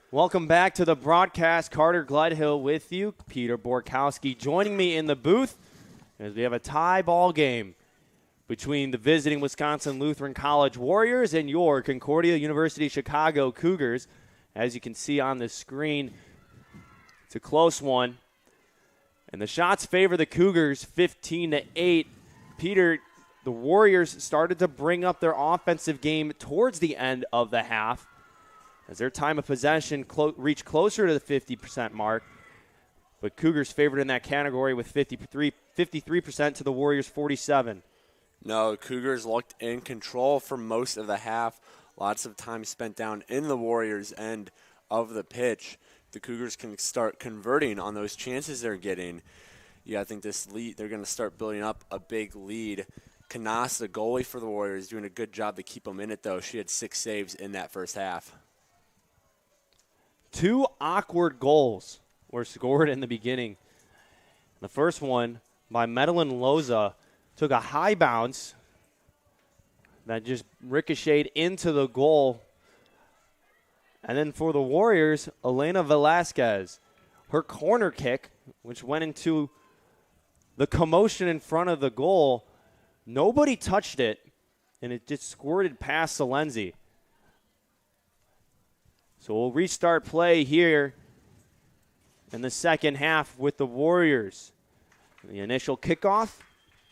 Welcome back to the broadcast. Carter Gledhill with you. Peter Borkowski joining me in the booth as we have a tie ball game between the visiting Wisconsin Lutheran College Warriors and your Concordia University Chicago Cougars. As you can see on the screen, it's a close one. And the shots favor the Cougars 15-8. Peter, the Warriors started to bring up their offensive game towards the end of the half as their time of possession reached closer to the 50% mark. But Cougars favored in that category with 53% to the Warriors 47%. No, Cougars looked in control for most of the half. Lots of time spent down in the Warriors' end of the pitch. The Cougars can start converting on those chances they're getting. Yeah, I think this lead, they're going to start building up a big lead. Canas, the goalie for the Warriors, doing a good job to keep them in it, though. She had 6 saves in that first half. 2 awkward goals were scored in the beginning. The first one by Madeline Loza took a high bounce that just ricocheted into the goal. And then for the Warriors, Elena Velasquez, her corner kick, which went into the commotion in front of the goal, nobody touched it, and it just squirted past Salenzi. So we'll restart play here in the second half with the Warriors. The initial kickoff,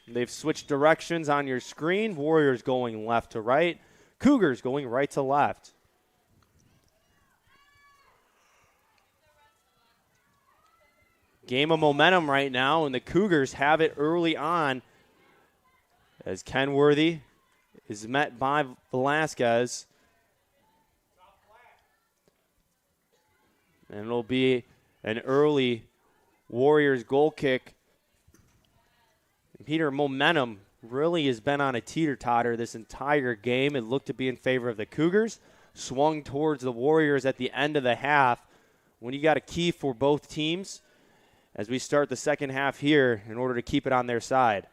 they've switched directions on your screen. Warriors going left to right, Cougars going right to left. Game of momentum right now, and the Cougars have it early on as Kenworthy is met by Velasquez. And it'll be an early Warriors goal kick. Peter, momentum really has been on a teeter-totter this entire game. It looked to be in favor of the Cougars. Swung towards the Warriors at the end of the half. When you got a key for both teams as we start the second half here in order to keep it on their side?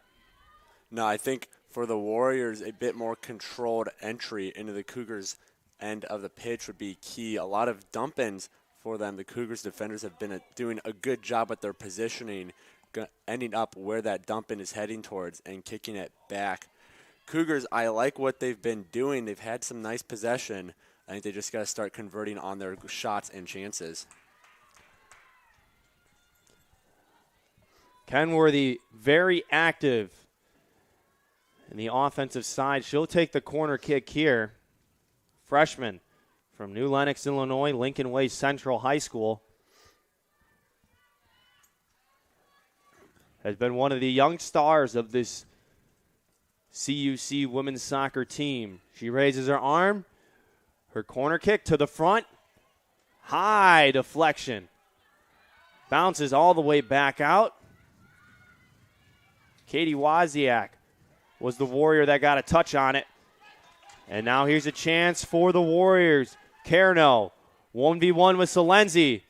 No, I think for the Warriors, a bit more controlled entry into the Cougars' end of the pitch would be key. A lot of dump-ins for them. The Cougars defenders have been doing a good job at their positioning, ending up where that dump-in is heading towards and kicking it back. Cougars, I like what they've been doing. They've had some nice possession. I think they just got to start converting on their shots and chances. Kenworthy very active in the offensive side. She'll take the corner kick here. Freshman from New Lenox, Illinois, Lincoln Way Central High School. Has been one of the young stars of this CUC women's soccer team. She raises her arm. Her corner kick to the front. High deflection. Bounces all the way back out. Katie Wozniak was the Warrior that got a touch on it. And now here's a chance for the Warriors. Carno, 1v1 with Salenzi.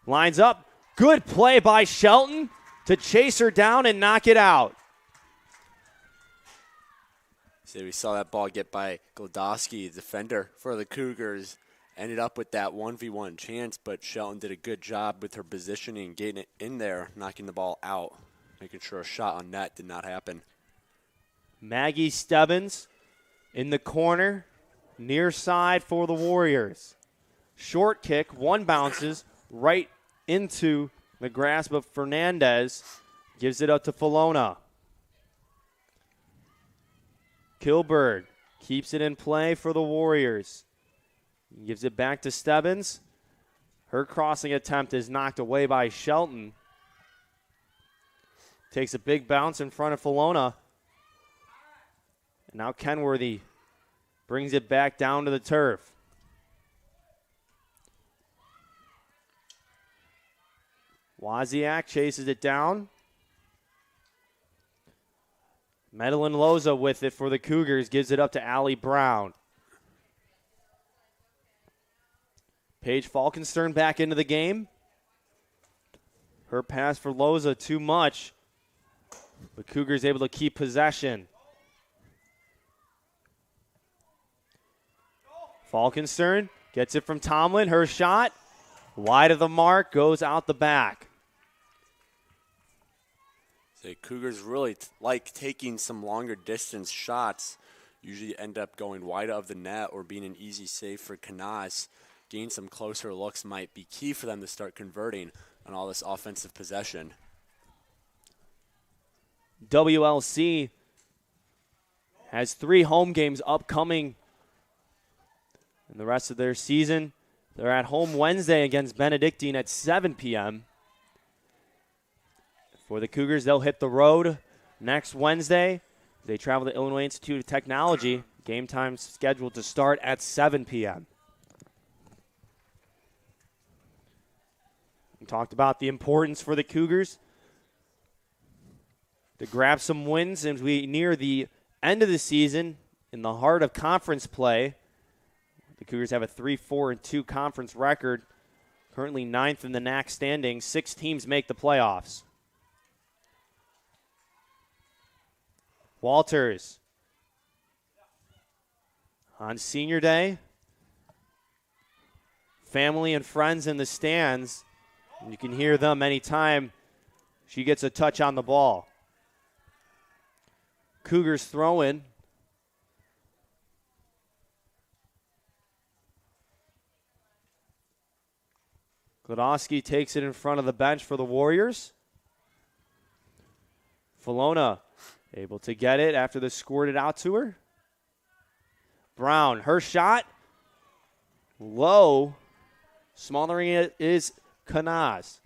Lines up. Good play by Shelton to chase her down and knock it out. So we saw that ball get by Glodowski, the defender for the Cougars. Ended up with that 1v1 chance, but Shelton did a good job with her positioning, getting it in there, knocking the ball out, making sure a shot on net did not happen. Maggie Stebbins in the corner, near side for the Warriors. Short kick, one bounces right into the grasp of Fernandez. Gives it up to Falona. Kilberg keeps it in play for the Warriors. Gives it back to Stebbins. Her crossing attempt is knocked away by Shelton. Takes a big bounce in front of Falona. And now Kenworthy brings it back down to the turf. Wozniak chases it down. Madeline Loza with it for the Cougars. Gives it up to Allie Brown. Paige Falkenstern back into the game. Her pass for Loza too much. But Cougars able to keep possession. Falkenstern Gets it from Tomlin. Her shot, wide of the mark, goes out the back. The Cougars really like taking some longer distance shots. Usually end up going wide of the net or being an easy save for Canas. Getting some closer looks might be key for them to start converting on all this offensive possession. WLC has 3 home games upcoming in the rest of their season. They're at home Wednesday against Benedictine at 7 p.m. For the Cougars, they'll hit the road next Wednesday. They travel to Illinois Institute of Technology. Game time scheduled to start at 7 p.m. We talked about the importance for the Cougars to grab some wins as we near the end of the season in the heart of conference play. The Cougars have a 3-4-2 conference record, currently 9th in the NAC standings. 6 teams make the playoffs. Walters on senior day. Family and friends in the stands. And you can hear them anytime she gets a touch on the ball. Cougars throw in. Glodowski takes it in front of the bench for the Warriors. Filona able to get it after they squirted out to her. Brown, her shot. Low. Smothering it is Canas.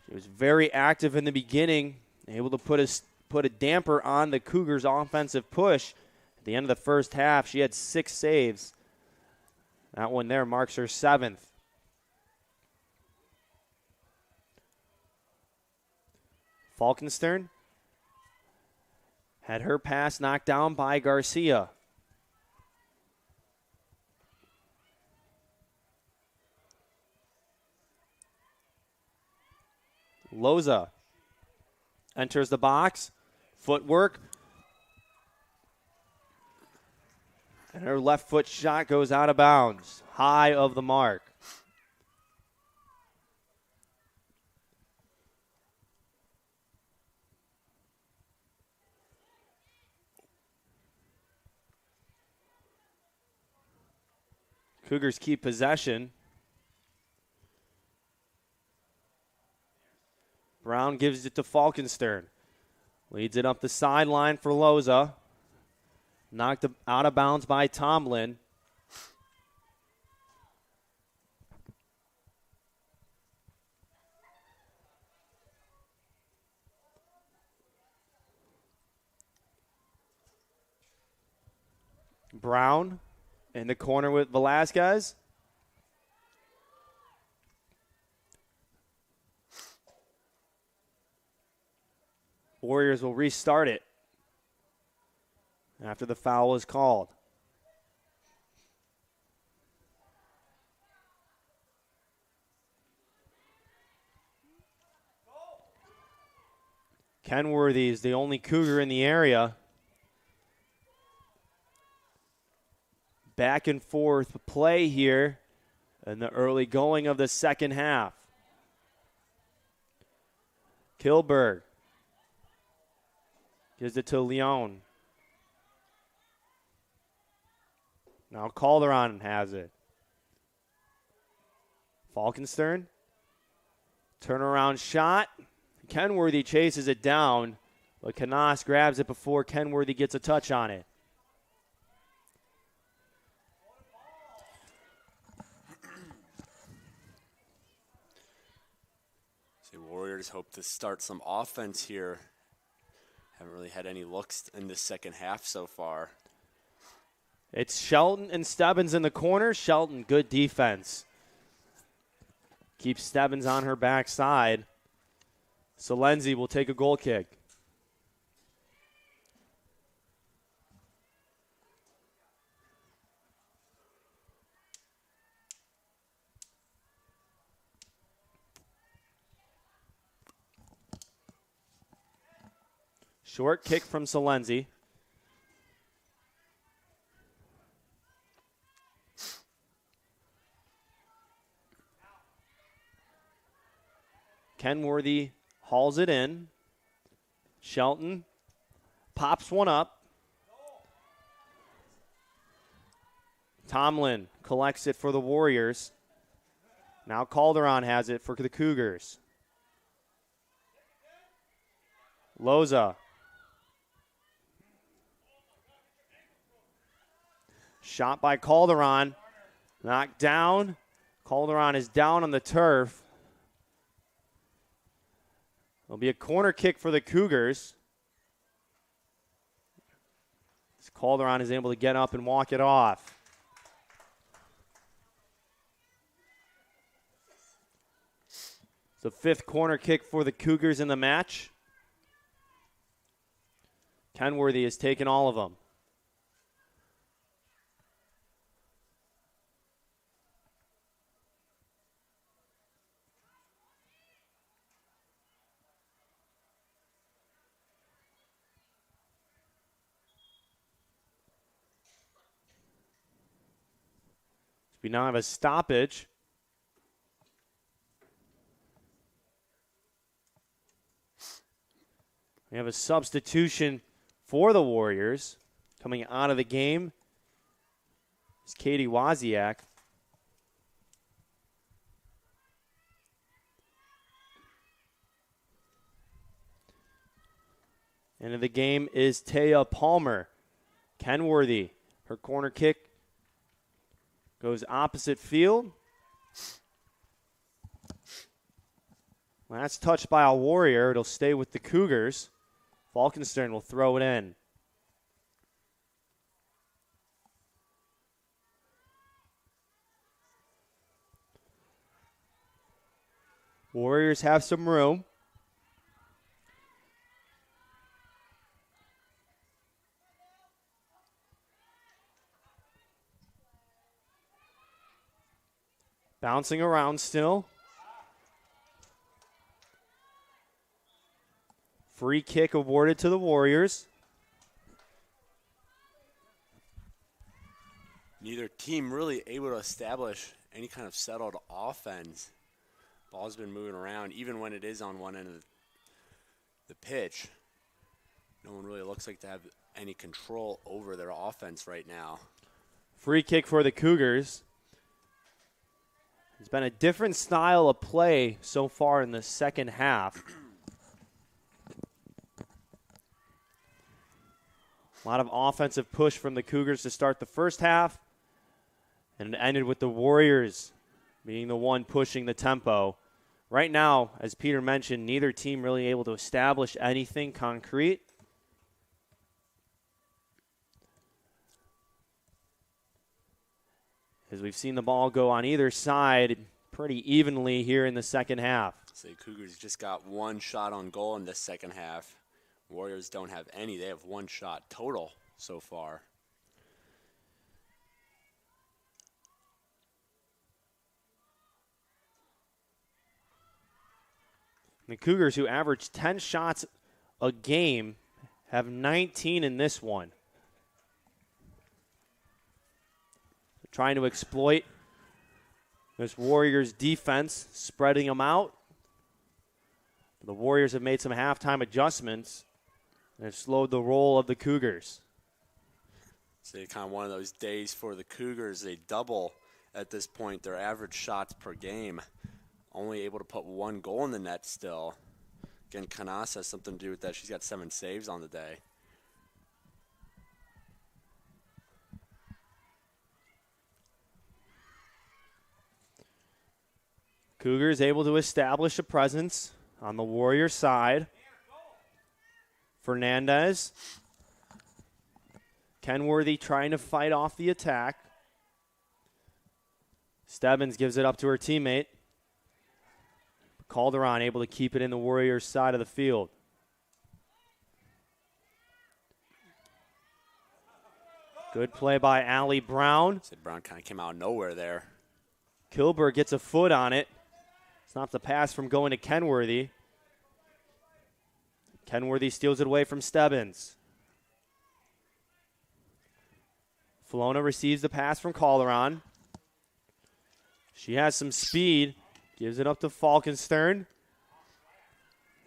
She was very active in the beginning, able to put a damper on the Cougars' offensive push. At the end of the first half, she had 6 saves. That one there marks her 7th. Falkenstern had her pass knocked down by Garcia. Loza enters the box. Footwork. And her left foot shot goes out of bounds. High of the mark. Cougars keep possession. Brown gives it to Falkenstern. Leads it up the sideline for Loza. Knocked out of bounds by Tomlin. Brown in the corner with Velasquez. Warriors will restart it after the foul is called. Kenworthy is the only Cougar in the area. Back and forth play here in the early going of the second half. Kilberg gives it to Leon. Now Calderon has it. Falkenstern. Turnaround shot. Kenworthy chases it down, but Canas grabs it before Kenworthy gets a touch on it. The Warriors hope to start some offense here. Haven't really had any looks in the second half so far. It's Shelton and Stebbins in the corner. Shelton, good defense. Keeps Stebbins on her backside. Salenzi will take a goal kick. Short kick from Salenzi. Kenworthy hauls it in. Shelton pops one up. Tomlin collects it for the Warriors. Now Calderon has it for the Cougars. Loza. Shot by Calderon. Knocked down. Calderon is down on the turf. It'll be a corner kick for the Cougars. Calderon is able to get up and walk it off. It's the 5th corner kick for the Cougars in the match. Kenworthy has taken all of them. We now have a stoppage. We have a substitution for the Warriors. Coming out of the game is Katie Wozniak. Into the game is Taya Palmer. Kenworthy, her corner kick goes opposite field. Last touch by a Warrior. It'll stay with the Cougars. Falkenstern will throw it in. Warriors have some room. Bouncing around still. Free kick awarded to the Warriors. Neither team really able to establish any kind of settled offense. Ball's been moving around, even when it is on one end of the pitch. No one really looks like to have any control over their offense right now. Free kick for the Cougars. It's been a different style of play so far in the second half. A lot of offensive push from the Cougars to start the first half, and it ended with the Warriors being the one pushing the tempo. Right now, as Peter mentioned, neither team really able to establish anything concrete. As we've seen the ball go on either side pretty evenly here in the second half. So Cougars just got one shot on goal in the second half. Warriors don't have any. They have one shot total so far. The Cougars, who average 10 shots a game, have 19 in this one. Trying to exploit this Warriors defense, spreading them out. The Warriors have made some halftime adjustments and have slowed the roll of the Cougars. So kind of one of those days for the Cougars. They double at this point their average shots per game. Only able to put one goal in the net still. Again, Canas has something to do with that. She's got 7 saves on the day. Cougars able to establish a presence on the Warrior side. Fernandez. Kenworthy trying to fight off the attack. Stebbins gives it up to her teammate. Calderon able to keep it in the Warriors side of the field. Good play by Allie Brown. Brown kind of came out of nowhere there. Kilberg gets a foot on it. Stops the pass from going to Kenworthy. Kenworthy steals it away from Stebbins. Flona receives the pass from Calderon. She has some speed. Gives it up to Falkenstern.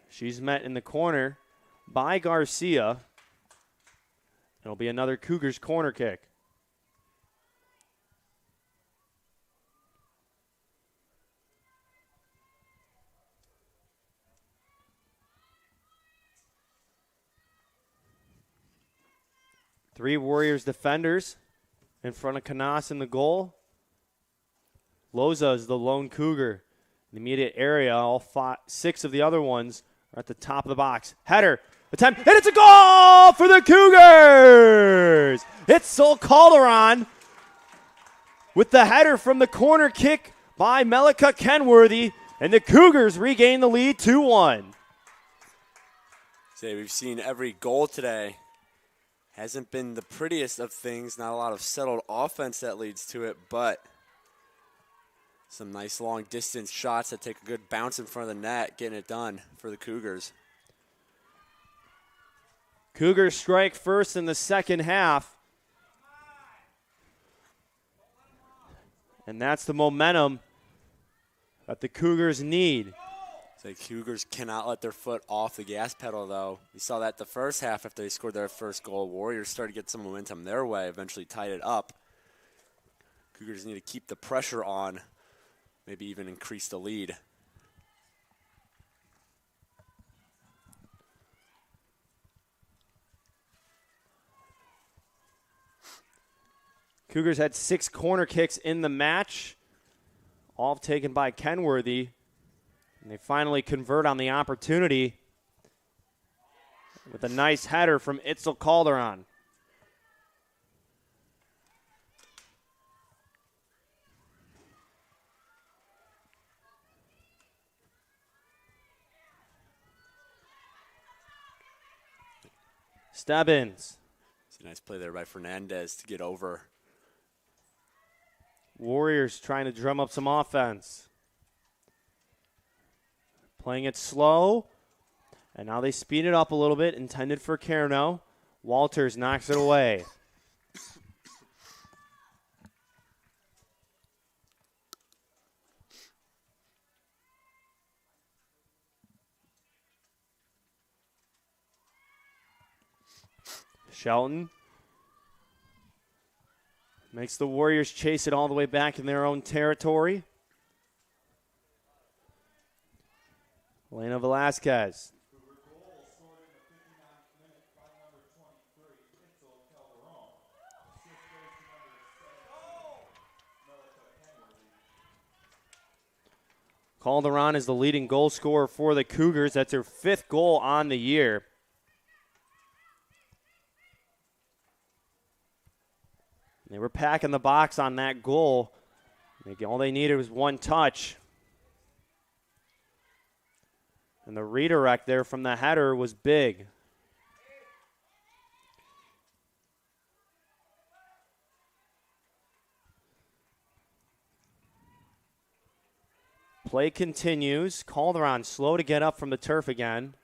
She's met in the corner by Garcia. It'll be another Cougars corner kick. Three Warriors defenders in front of Canas in the goal. Loza is the lone Cougar in the immediate area. All six of the other ones are at the top of the box. Header, attempt, and it's a goal for the Cougars! It's Sol Calderon with the header from the corner kick by Melika Kenworthy, and the Cougars regain the lead 2-1. Say we've seen every goal today. Hasn't been the prettiest of things, not a lot of settled offense that leads to it, but some nice long distance shots that take a good bounce in front of the net, getting it done for the Cougars. Cougars strike first in the second half. And that's the momentum that the Cougars need. So Cougars cannot let their foot off the gas pedal, though. We saw that the first half after they scored their first goal. Warriors started to get some momentum their way, eventually tied it up. Cougars need to keep the pressure on, maybe even increase the lead. Cougars had 6 corner kicks in the match, all taken by Kenworthy. And they finally convert on the opportunity with a nice header from Itzel Calderon. Stebbins. It's a nice play there by Fernandez to get over. Warriors trying to drum up some offense. Playing it slow. And now they speed it up a little bit, intended for Carno. Walters knocks it away. Shelton makes the Warriors chase it all the way back in their own territory. Elena Velasquez. Calderon is the leading goal scorer for the Cougars. That's her 5th goal on the year. They were packing the box on that goal. All they needed was one touch. And the redirect there from the header was big. Play continues. Calderon slow to get up from the turf again.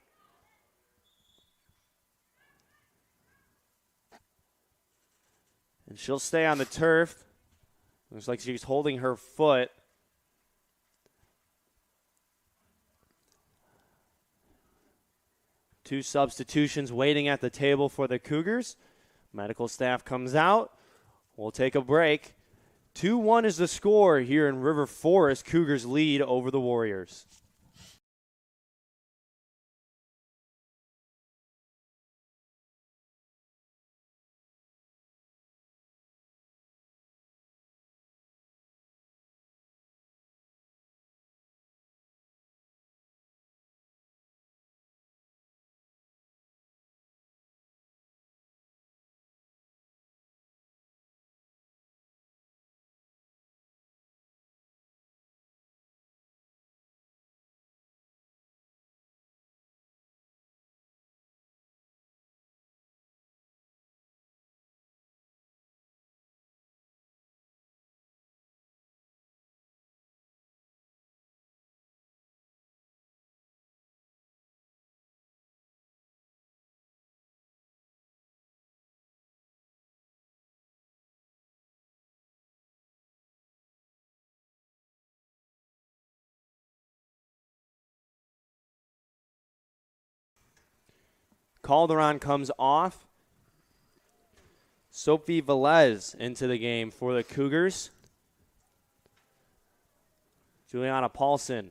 And she'll stay on the turf. Looks like she's holding her foot. Two substitutions waiting at the table for the Cougars. Medical staff comes out. We'll take a break. 2-1 is the score here in River Forest. Cougars lead over the Warriors. Calderon comes off. Sophie Velez into the game for the Cougars. Juliana Paulson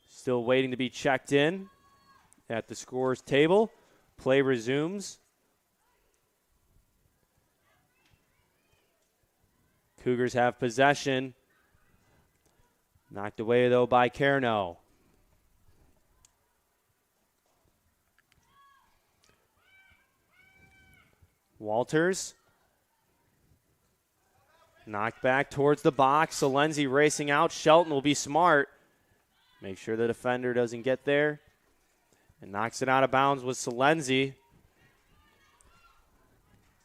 still waiting to be checked in at the scorer's table. Play resumes. Cougars have possession. Knocked away, though, by Carno. Walters. Knocked back towards the box. Solenzi racing out. Shelton will be smart. Make sure the defender doesn't get there. And knocks it out of bounds with Solenzi.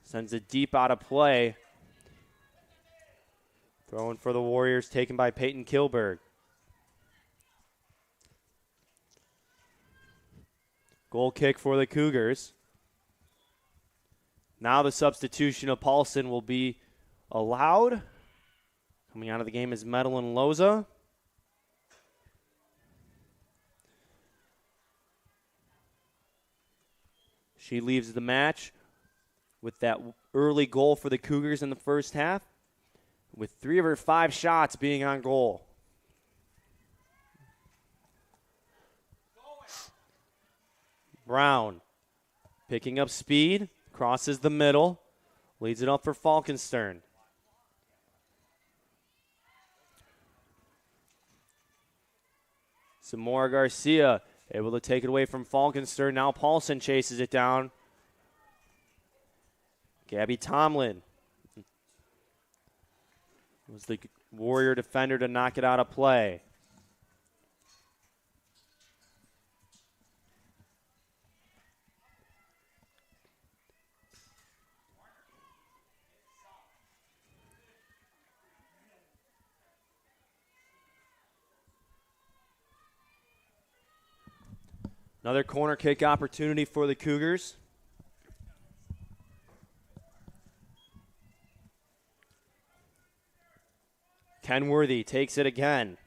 Sends it deep out of play. Throwing for the Warriors, taken by Peyton Kilberg. Goal kick for the Cougars. Now the substitution of Paulson will be allowed. Coming out of the game is Madeline Loza. She leaves the match with that early goal for the Cougars in the first half, with 3 of her 5 shots being on goal. Brown picking up speed, crosses the middle, leads it up for Falkenstern. Samora Garcia able to take it away from Falkenstern. Now Paulson chases it down. Gabby Tomlin was the Warrior defender to knock it out of play. Another corner kick opportunity for the Cougars. Kenworthy takes it again.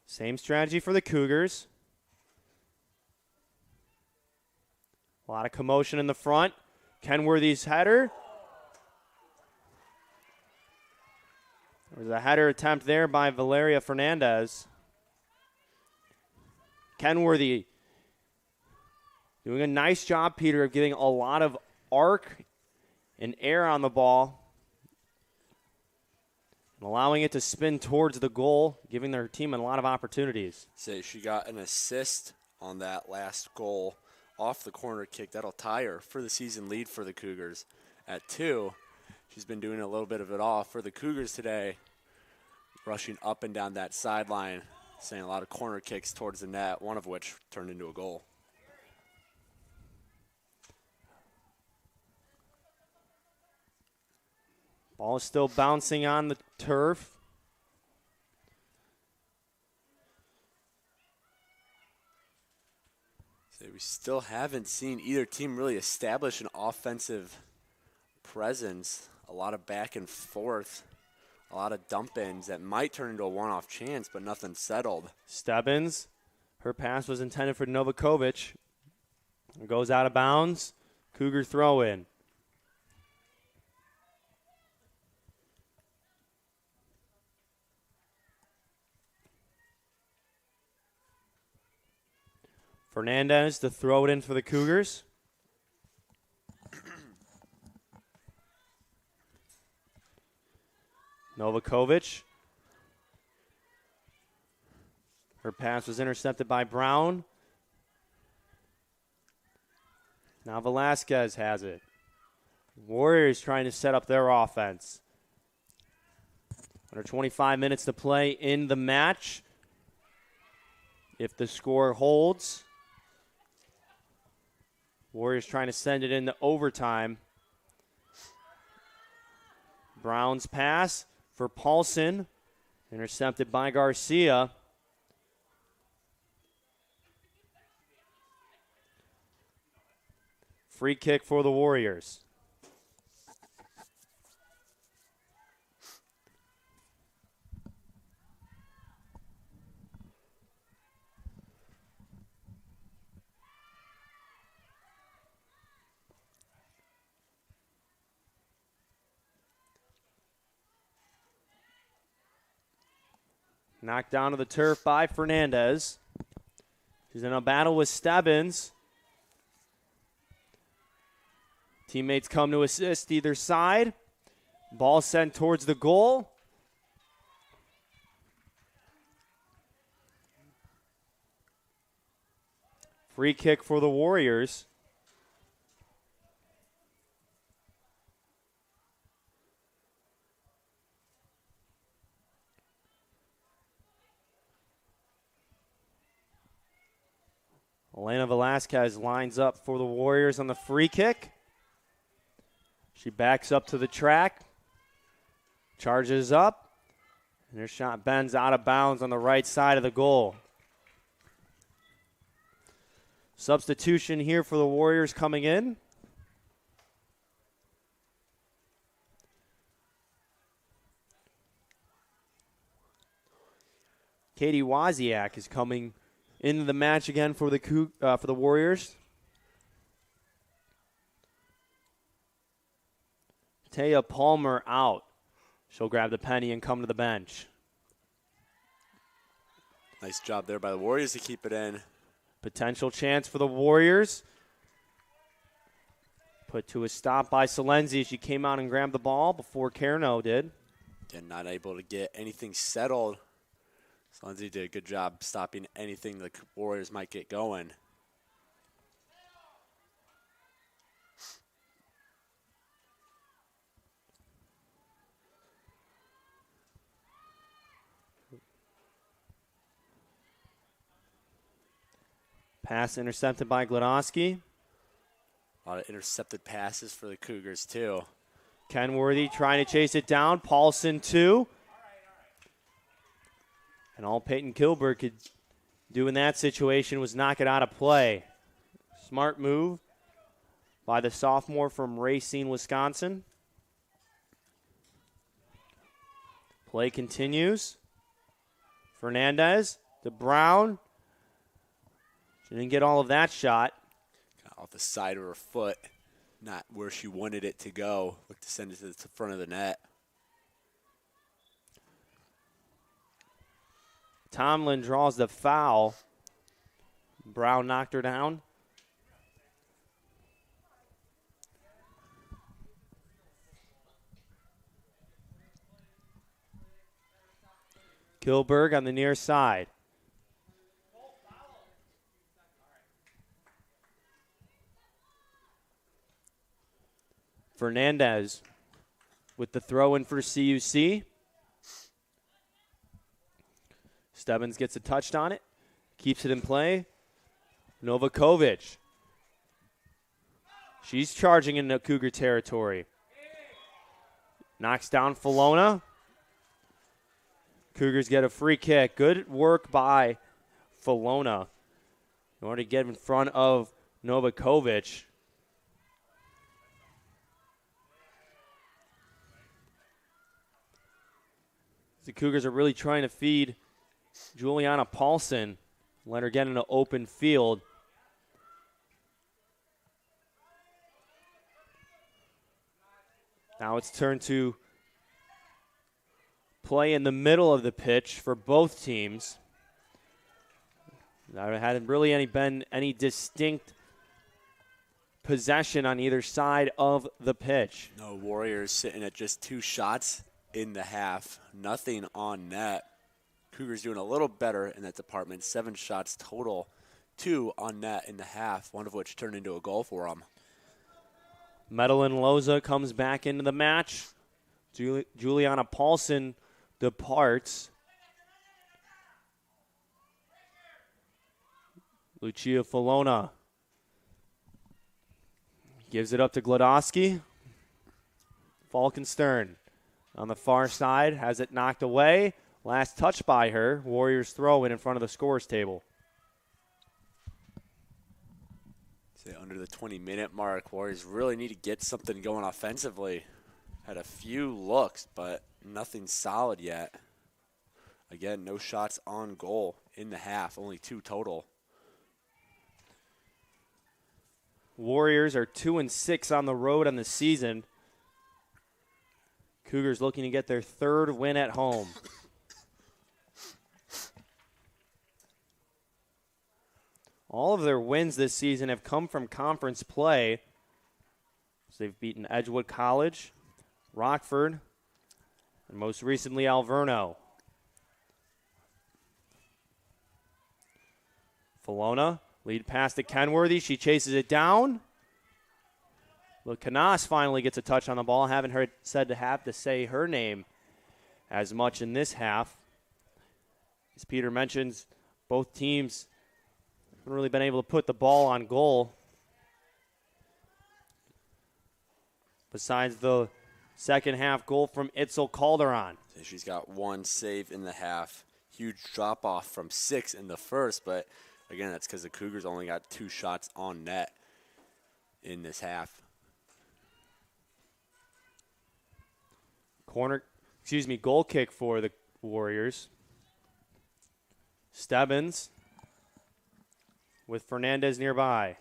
Same strategy for the Cougars. A lot of commotion in the front. Kenworthy's header. There was a header attempt there by Valeria Fernandez. Kenworthy doing a nice job, Peter, of getting a lot of arc and air on the ball and allowing it to spin towards the goal, giving their team a lot of opportunities. Say she got an assist on that last goal off the corner kick. That'll tie her for the season lead for the Cougars at 2. She's been doing a little bit of it all for the Cougars today, rushing up and down that sideline, saying a lot of corner kicks towards the net, one of which turned into a goal. Ball is still bouncing on the turf. So we still haven't seen either team really establish an offensive presence. A lot of back and forth, a lot of dump-ins that might turn into a one-off chance, but nothing settled. Stebbins, her pass was intended for Novakovic. It goes out of bounds. Cougar throw in. Fernandez to throw it in for the Cougars. Novakovic. Her pass was intercepted by Brown. Now Velasquez has it. Warriors trying to set up their offense. Under 25 minutes to play in the match. If the score holds, Warriors trying to send it into overtime. Brown's pass for Paulson, intercepted by Garcia. Free kick for the Warriors. Knocked down to the turf by Fernandez. She's in a battle with Stebbins. Teammates come to assist either side. Ball sent towards the goal. Free kick for the Warriors. Elena Velasquez lines up for the Warriors on the free kick. She backs up to the track, charges up, and her shot bends out of bounds on the right side of the goal. Substitution here for the Warriors coming in. Katie Wozniak is coming into the match again for the Warriors. Taya Palmer out. She'll grab the penny and come to the bench. Nice job there by the Warriors to keep it in. Potential chance for the Warriors. Put to a stop by Salenzi. She came out and grabbed the ball before Carno did. And not able to get anything settled. Salenzi did a good job stopping anything the Warriors might get going. Pass intercepted by Glodowski. A lot of intercepted passes for the Cougars, too. Kenworthy trying to chase it down. Paulson, too. And all Peyton Kilberg could do in that situation was knock it out of play. Smart move by the sophomore from Racine, Wisconsin. Play continues. Fernandez to Brown. She didn't get all of that shot. Got off the side of her foot, not where she wanted it to go. Looked to send it to the front of the net. Tomlin draws the foul. Brown knocked her down. Kilberg on the near side. Fernandez with the throw in for CUC. Stebbins gets a touch on it, keeps it in play. Novakovic. She's charging into Cougar territory. Knocks down Falona. Cougars get a free kick. Good work by Falona in order to get in front of Novakovic. The Cougars are really trying to feed Juliana Paulson, let her get into open field. Now it's turned to play in the middle of the pitch for both teams. There hadn't really been any distinct possession on either side of the pitch. No, Warriors sitting at just 2 shots in the half. Nothing on net. Cougars doing a little better in that department. 7 shots total, 2 on net in the half, one of which turned into a goal for them. Medellin Loza comes back into the match. Juliana Paulson departs. Lucia Falona gives it up to Glodowski. Falkenstern on the far side has it knocked away. Last touch by her. Warriors throw in front of the scores table. Say under the 20-minute mark, Warriors really need to get something going offensively. Had a few looks, but nothing solid yet. Again, no shots on goal in the half, only 2 total. Warriors are 2-6 on the road on the season. Cougars looking to get their 3rd win at home. All of their wins this season have come from conference play. So they've beaten Edgewood College, Rockford, and most recently Alverno. Falona, lead pass to Kenworthy. She chases it down. But Canas finally gets a touch on the ball. Haven't heard said to have to say her name as much in this half. As Peter mentions, both teams haven't really been able to put the ball on goal. Besides the second half goal from Itzel Calderon. She's got one save in the half. Huge drop off from 6 in the first, but again, that's because the Cougars only got 2 shots on net in this half. Goal kick for the Warriors. Stebbins with Fernandez nearby.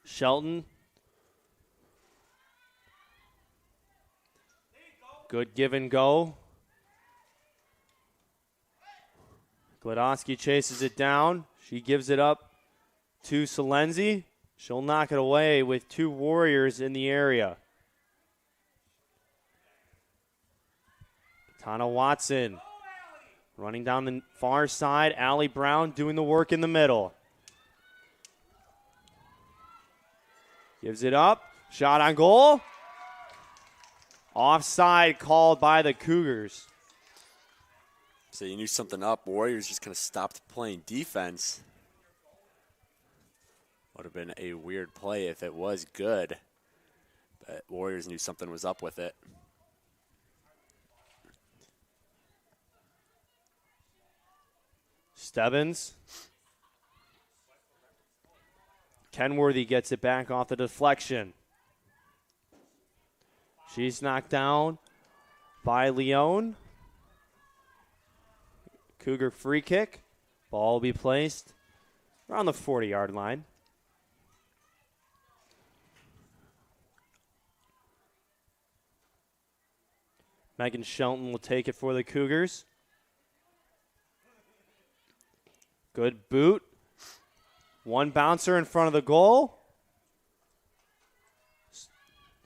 Shelton. Good give and go. Glodowski chases it down. She gives it up to Salenzi. She'll knock it away with 2 Warriors in the area. Tana Watson running down the far side. Allie Brown doing the work in the middle. Gives it up. Shot on goal. Offside called by the Cougars. So you knew something up. Warriors just kind of stopped playing defense. Would have been a weird play if it was good. But Warriors knew something was up with it. Stebbins. Kenworthy gets it back off the deflection. She's knocked down by Leone. Cougar free kick. Ball will be placed around the 40-yard line. Megan Shelton will take it for the Cougars. Good boot. One bouncer in front of the goal.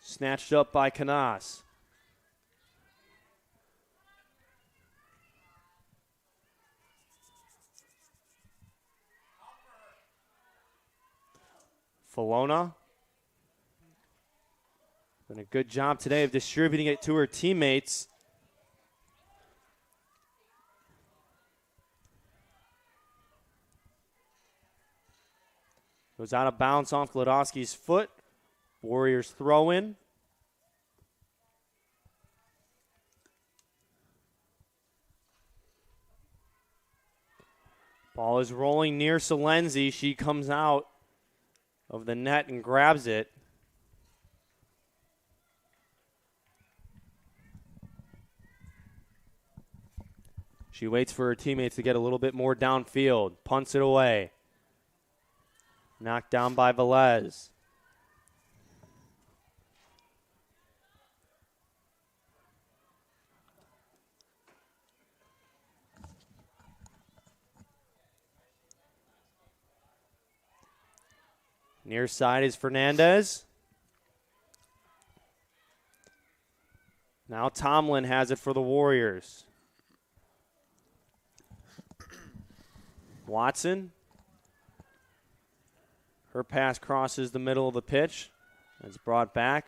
Snatched up by Canas. Falona. Done a good job today of distributing it to her teammates. Goes out of bounds off Glodowski's foot. Warriors throw in. Ball is rolling near Salenzi. She comes out of the net and grabs it. She waits for her teammates to get a little bit more downfield. Punts it away. Knocked down by Velez. Near side is Fernandez. Now Tomlin has it for the Warriors. Watson. Her pass crosses the middle of the pitch. It's brought back.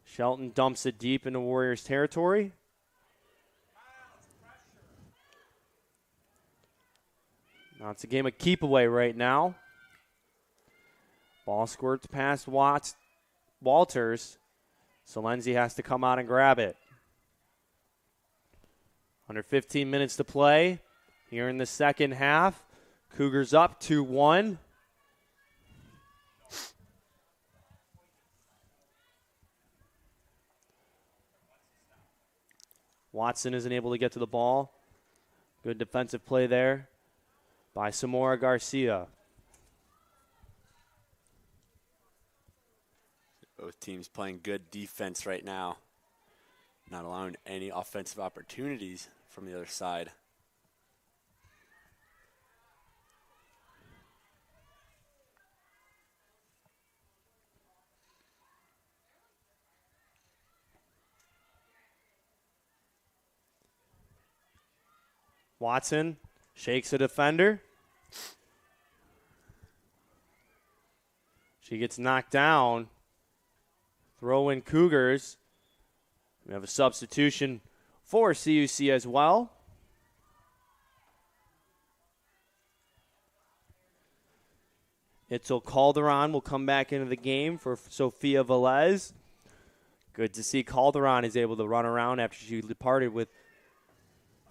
Shelton dumps it deep into Warriors territory. Now it's a game of keep away right now. Ball squirts past Walters. Salenzi has to come out and grab it. Under 15 minutes to play here in the second half. Cougars up 2-1. Watson isn't able to get to the ball. Good defensive play there by Samora Garcia. Both teams playing good defense right now. Not allowing any offensive opportunities from the other side. Watson shakes a defender. She gets knocked down. Throw in Cougars. We have a substitution for CUC as well. Itzel Calderon will come back into the game for Sophia Velez. Good to see Calderon is able to run around after she departed with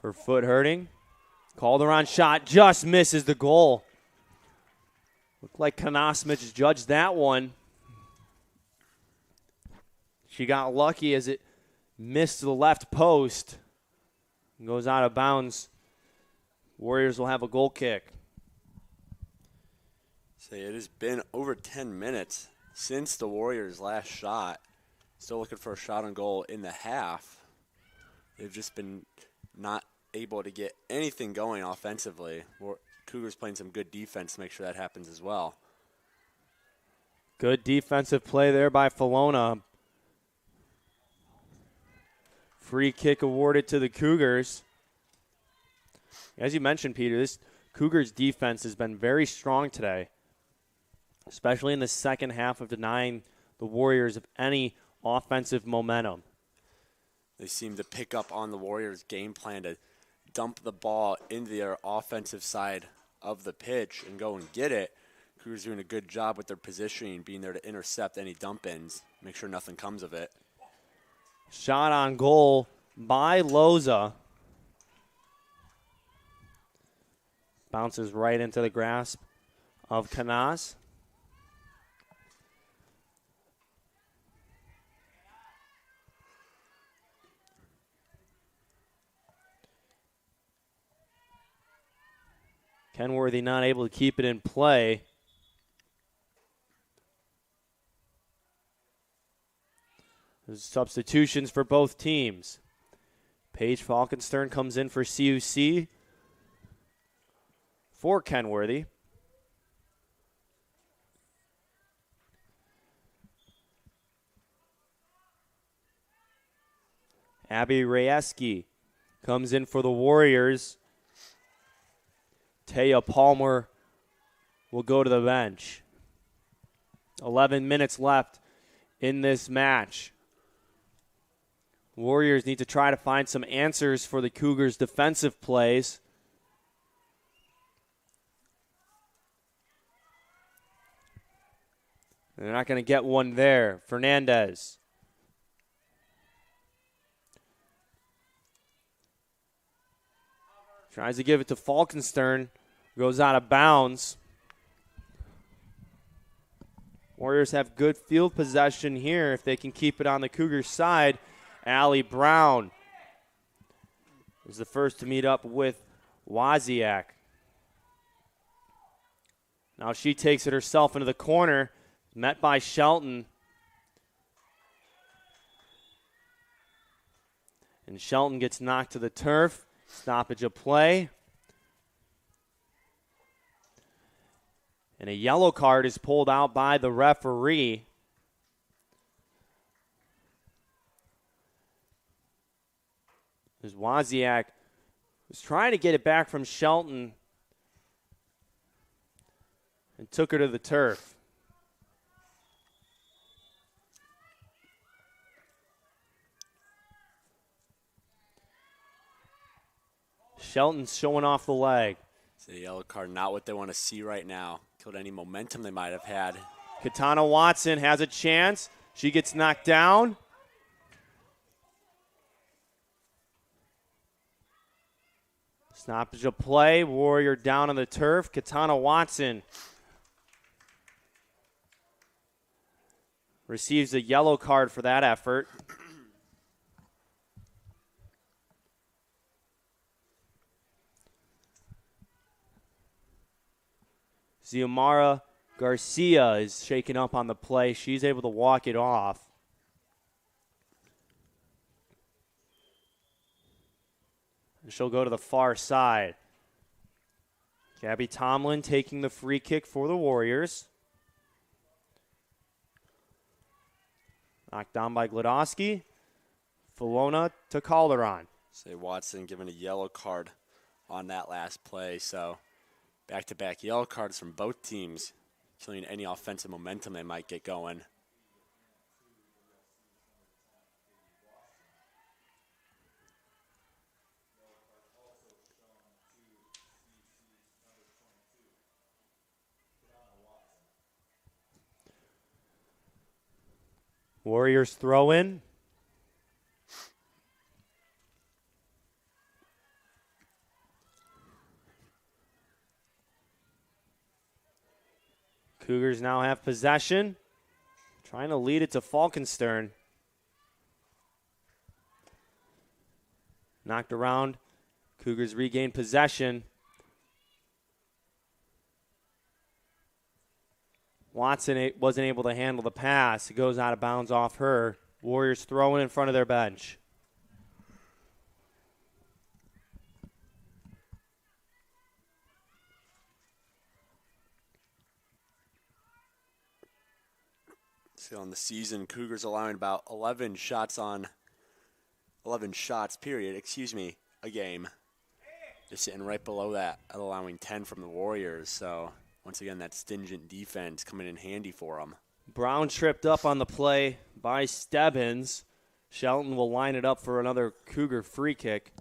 her foot hurting. Calderon shot just misses the goal. Looked like Kanasmich judged that one. She got lucky as it missed the left post. Goes out of bounds. Warriors will have a goal kick. So it has been over 10 minutes since the Warriors' last shot. Still looking for a shot on goal in the half. They've just been not able to get anything going offensively. Cougars playing some good defense to make sure that happens as well. Good defensive play there by Falona. Free kick awarded to the Cougars. As you mentioned, Peter, this Cougars defense has been very strong today, especially in the second half of denying the Warriors of any offensive momentum. They seem to pick up on the Warriors' game plan to dump the ball into their offensive side of the pitch and go and get it. Cougars doing a good job with their positioning, being there to intercept any dump-ins, make sure nothing comes of it. Shot on goal by Loza. Bounces right into the grasp of Canas. Kenworthy not able to keep it in play. There's substitutions for both teams. Paige Falkenstern comes in for CUC for Kenworthy. Abby Rayeski comes in for the Warriors. Taya Palmer will go to the bench. 11 minutes left in this match. Warriors need to try to find some answers for the Cougars' defensive plays. They're not going to get one there. Fernandez. Tries to give it to Falkenstern. Goes out of bounds. Warriors have good field possession here if they can keep it on the Cougars' side. Allie Brown is the first to meet up with Wozniak. Now she takes it herself into the corner, met by Shelton. And Shelton gets knocked to the turf. Stoppage of play. And a yellow card is pulled out by the referee. As Wozniak was trying to get it back from Shelton and took her to the turf. Shelton's showing off the leg. It's a yellow card, not what they want to see right now. Killed any momentum they might have had. Katana Watson has a chance. She gets knocked down. Stoppage of play. Warrior down on the turf. Katana Watson receives a yellow card for that effort. Xiomara Garcia is shaken up on the play. She's able to walk it off. And she'll go to the far side. Gabby Tomlin taking the free kick for the Warriors. Knocked down by Glodowski. Falona to Calderon. Say Watson given a yellow card on that last play. So back-to-back yellow cards from both teams, killing any offensive momentum they might get going. Warriors throw in. Cougars now have possession. Trying to lead it to Falkenstern. Knocked around. Cougars regain possession. Watson wasn't able to handle the pass. It goes out of bounds off her. Warriors throwing in front of their bench. So on the season, Cougars allowing about 11 shots period, a game. Just sitting right below that, allowing 10 from the Warriors. So once again, that stingent defense coming in handy for them. Brown tripped up on the play by Stebbins. Shelton will line it up for another Cougar free kick.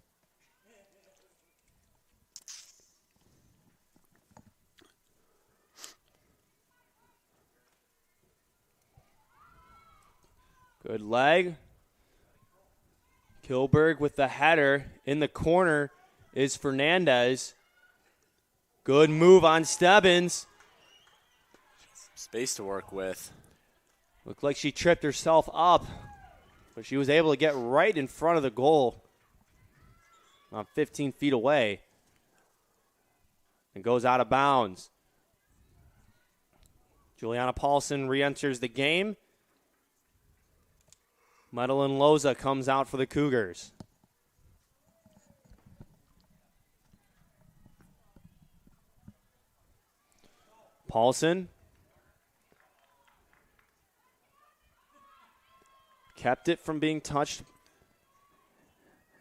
Good leg. Kilberg with the header. In the corner is Fernandez. Good move on Stebbins. Space to work with. Looked like she tripped herself up, but she was able to get right in front of the goal, about 15 feet away, and goes out of bounds. Juliana Paulson re-enters the game. Madeline Loza comes out for the Cougars. Paulson kept it from being touched.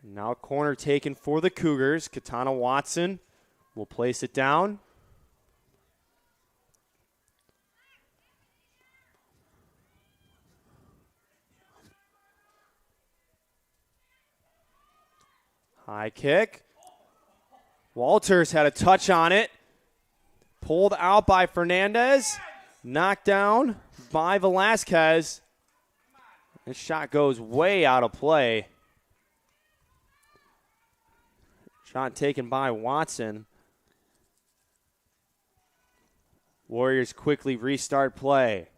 Now a corner taken for the Cougars. Katana Watson will place it down. High kick. Walters had a touch on it. Pulled out by Fernandez. Knocked down by Velasquez. This shot goes way out of play. Shot taken by Watson. Warriors quickly restart play.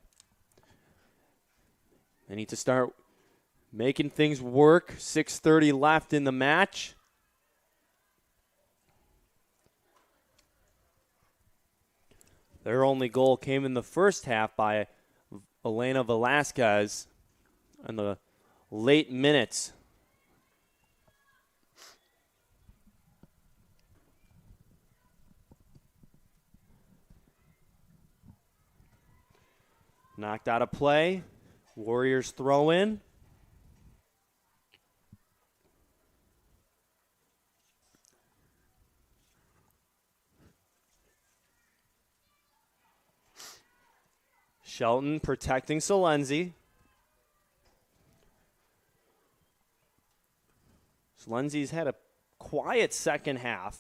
They need to start making things work. 6:30 left in the match. Their only goal came in the first half by Elena Velasquez in the late minutes. Knocked out of play. Warriors throw in. Shelton protecting Salenzi. Salenzi's had a quiet second half.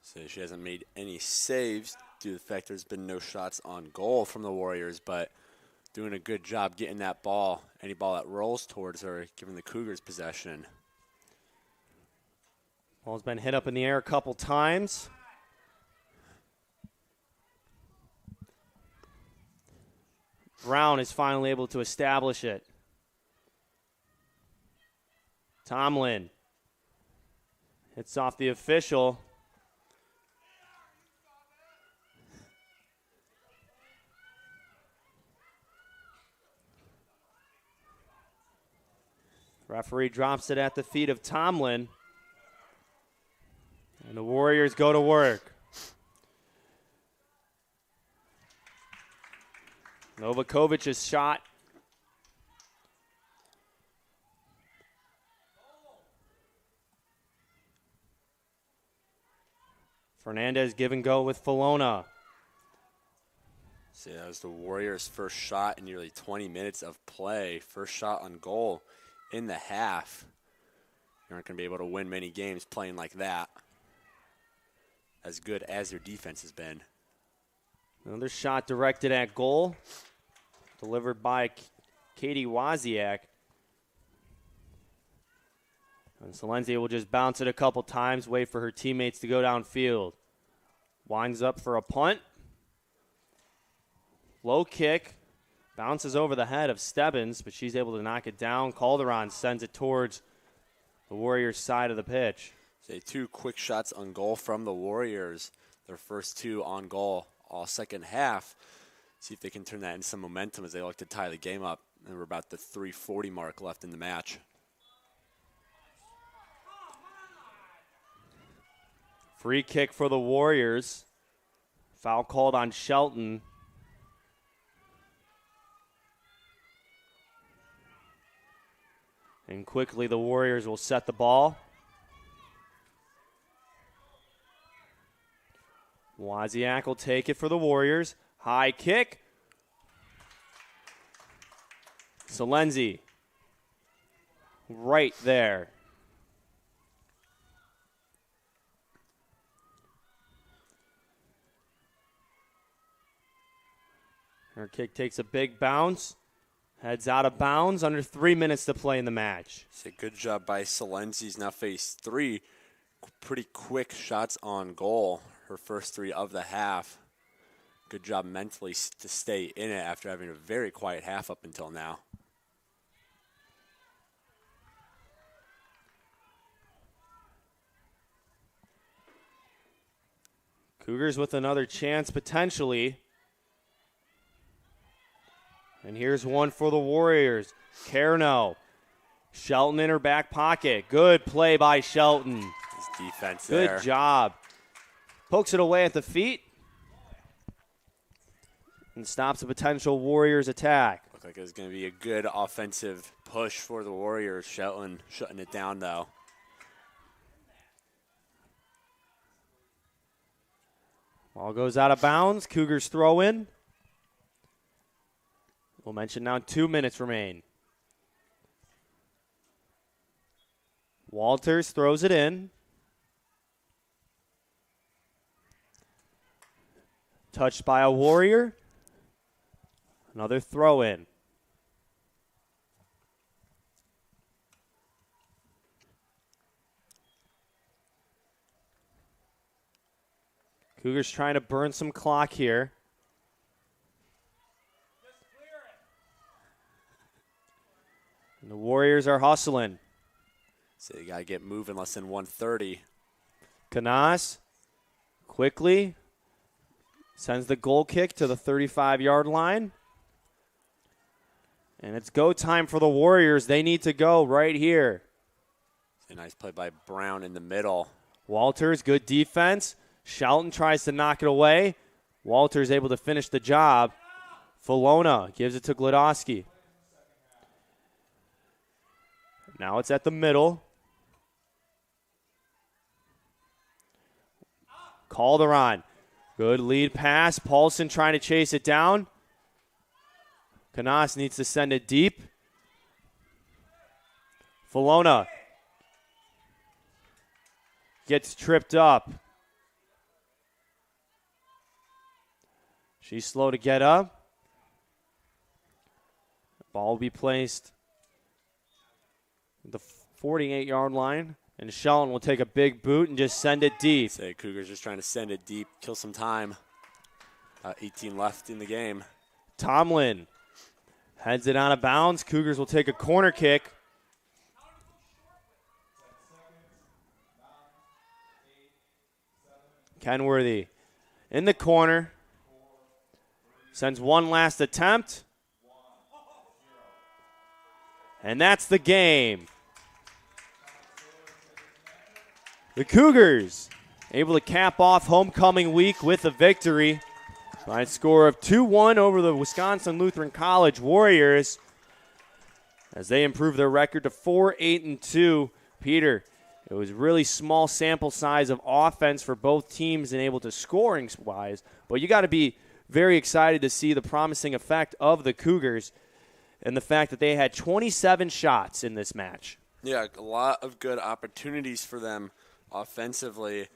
So she hasn't made any saves due to the fact there's been no shots on goal from the Warriors, but doing a good job getting that ball, any ball that rolls towards her, giving the Cougars possession. Ball's been hit up in the air a couple times. Brown is finally able to establish it. Tomlin hits off the official. Referee drops it at the feet of Tomlin. And the Warriors go to work. Novakovic's shot Fernandez give and go with Falona. So that was the Warriors' first shot in nearly 20 minutes of play. First shot on goal in the half. You aren't going to be able to win many games playing like that, as good as your defense has been. Another shot directed at goal, delivered by Katie Wozniak. And Salenzi will just bounce it a couple times, wait for her teammates to go downfield. Winds up for a punt. Low kick. Bounces over the head of Stebbins, but she's able to knock it down. Calderon sends it towards the Warriors' side of the pitch. So 2 quick shots on goal from the Warriors. Their first 2 on goal all second half. See if they can turn that into some momentum as they look to tie the game up. And we're about the 3:40 mark left in the match. Free kick for the Warriors. Foul called on Shelton. And quickly the Warriors will set the ball. Wozniak will take it for the Warriors. High kick. Salenzi. Right there. Her kick takes a big bounce. Heads out of bounds. Under 3 minutes to play in the match. It's a good job by Salenzi. He's now faced 3 pretty quick shots on goal. Her first 3 of the half. Good job mentally to stay in it after having a very quiet half up until now. Cougars with another chance potentially. And here's one for the Warriors. Carno. Shelton in her back pocket. Good play by Shelton. His defense there. Good job. Pokes it away at the feet. And stops a potential Warriors attack. Looked like it was going to be a good offensive push for the Warriors. Shelton shutting it down, though. Ball goes out of bounds. Cougars throw in. We'll mention now 2 minutes remain. Walters throws it in. Touched by a Warrior. Another throw in. Cougars trying to burn some clock here. And the Warriors are hustling. So you got to get moving less than 1:30. Canas quickly sends the goal kick to the 35-yard line. And it's go time for the Warriors. They need to go right here. A nice play by Brown in the middle. Walters, good defense. Shelton tries to knock it away. Walters able to finish the job. Falona gives it to Glodowski. Now it's at the middle. Calderon. Good lead pass. Paulson trying to chase it down. Canas needs to send it deep. Falona gets tripped up. She's slow to get up. Ball will be placed at the 48-yard line. And Shelton will take a big boot and just send it deep. Say Cougars just trying to send it deep, kill some time. 18 left in the game. Tomlin heads it out of bounds. Cougars will take a corner kick. Kenworthy in the corner. Sends one last attempt. And that's the game. The Cougars able to cap off homecoming week with a victory by a score of 2-1 over the Wisconsin Lutheran College Warriors as they improve their record to 4-8-2. Peter, It was really small sample size of offense for both teams and able to scoring-wise. But you got to be very excited to see the promising effect of the Cougars and the fact that they had 27 shots in this match. Yeah, a lot of good opportunities for them offensively.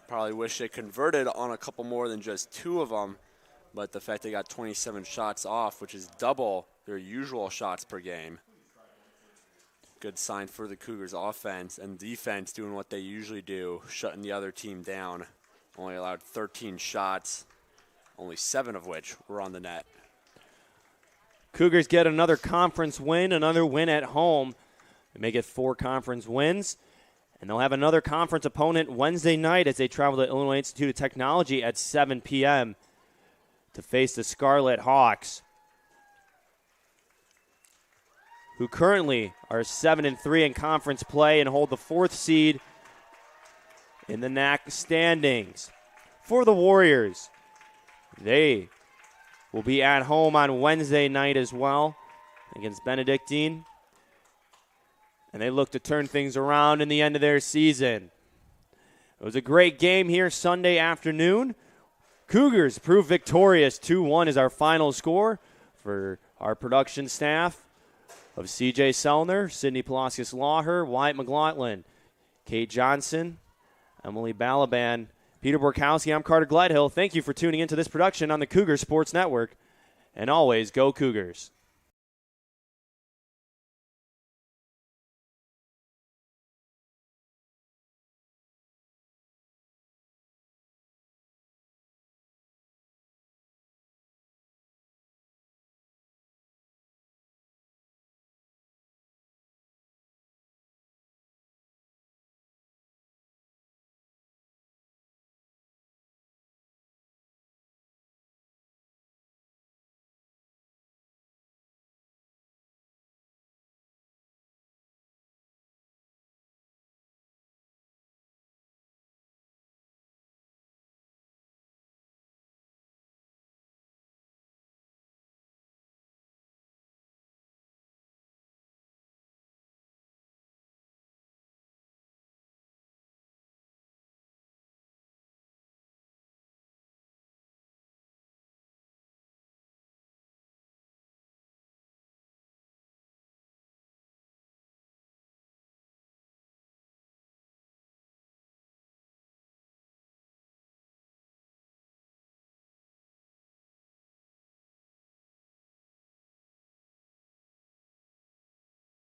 Probably wish they converted on a couple more than just 2 of them. But the fact they got 27 shots off, which is double their usual shots per game. Good sign for the Cougars offense and defense doing what they usually do, shutting the other team down. Only allowed 13 shots, only 7 of which were on the net. Cougars get another conference win, another win at home. They make it 4 conference wins. And they'll have another conference opponent Wednesday night as they travel to Illinois Institute of Technology at 7 p.m. to face the Scarlet Hawks, who currently are 7-3 in conference play and hold the 4th seed in the NAC standings. For the Warriors, they will be at home on Wednesday night as well against Benedictine. And they look to turn things around in the end of their season. It was a great game here Sunday afternoon. Cougars proved victorious. 2-1 is our final score for our production staff of C.J. Sellner, Sidney Palacios-Lawher, Wyatt McLaughlin, Kate Johnson, Emily Balaban, Peter Borkowski. I'm Carter Gledhill. Thank you for tuning into this production on the Cougar Sports Network. And always, go Cougars.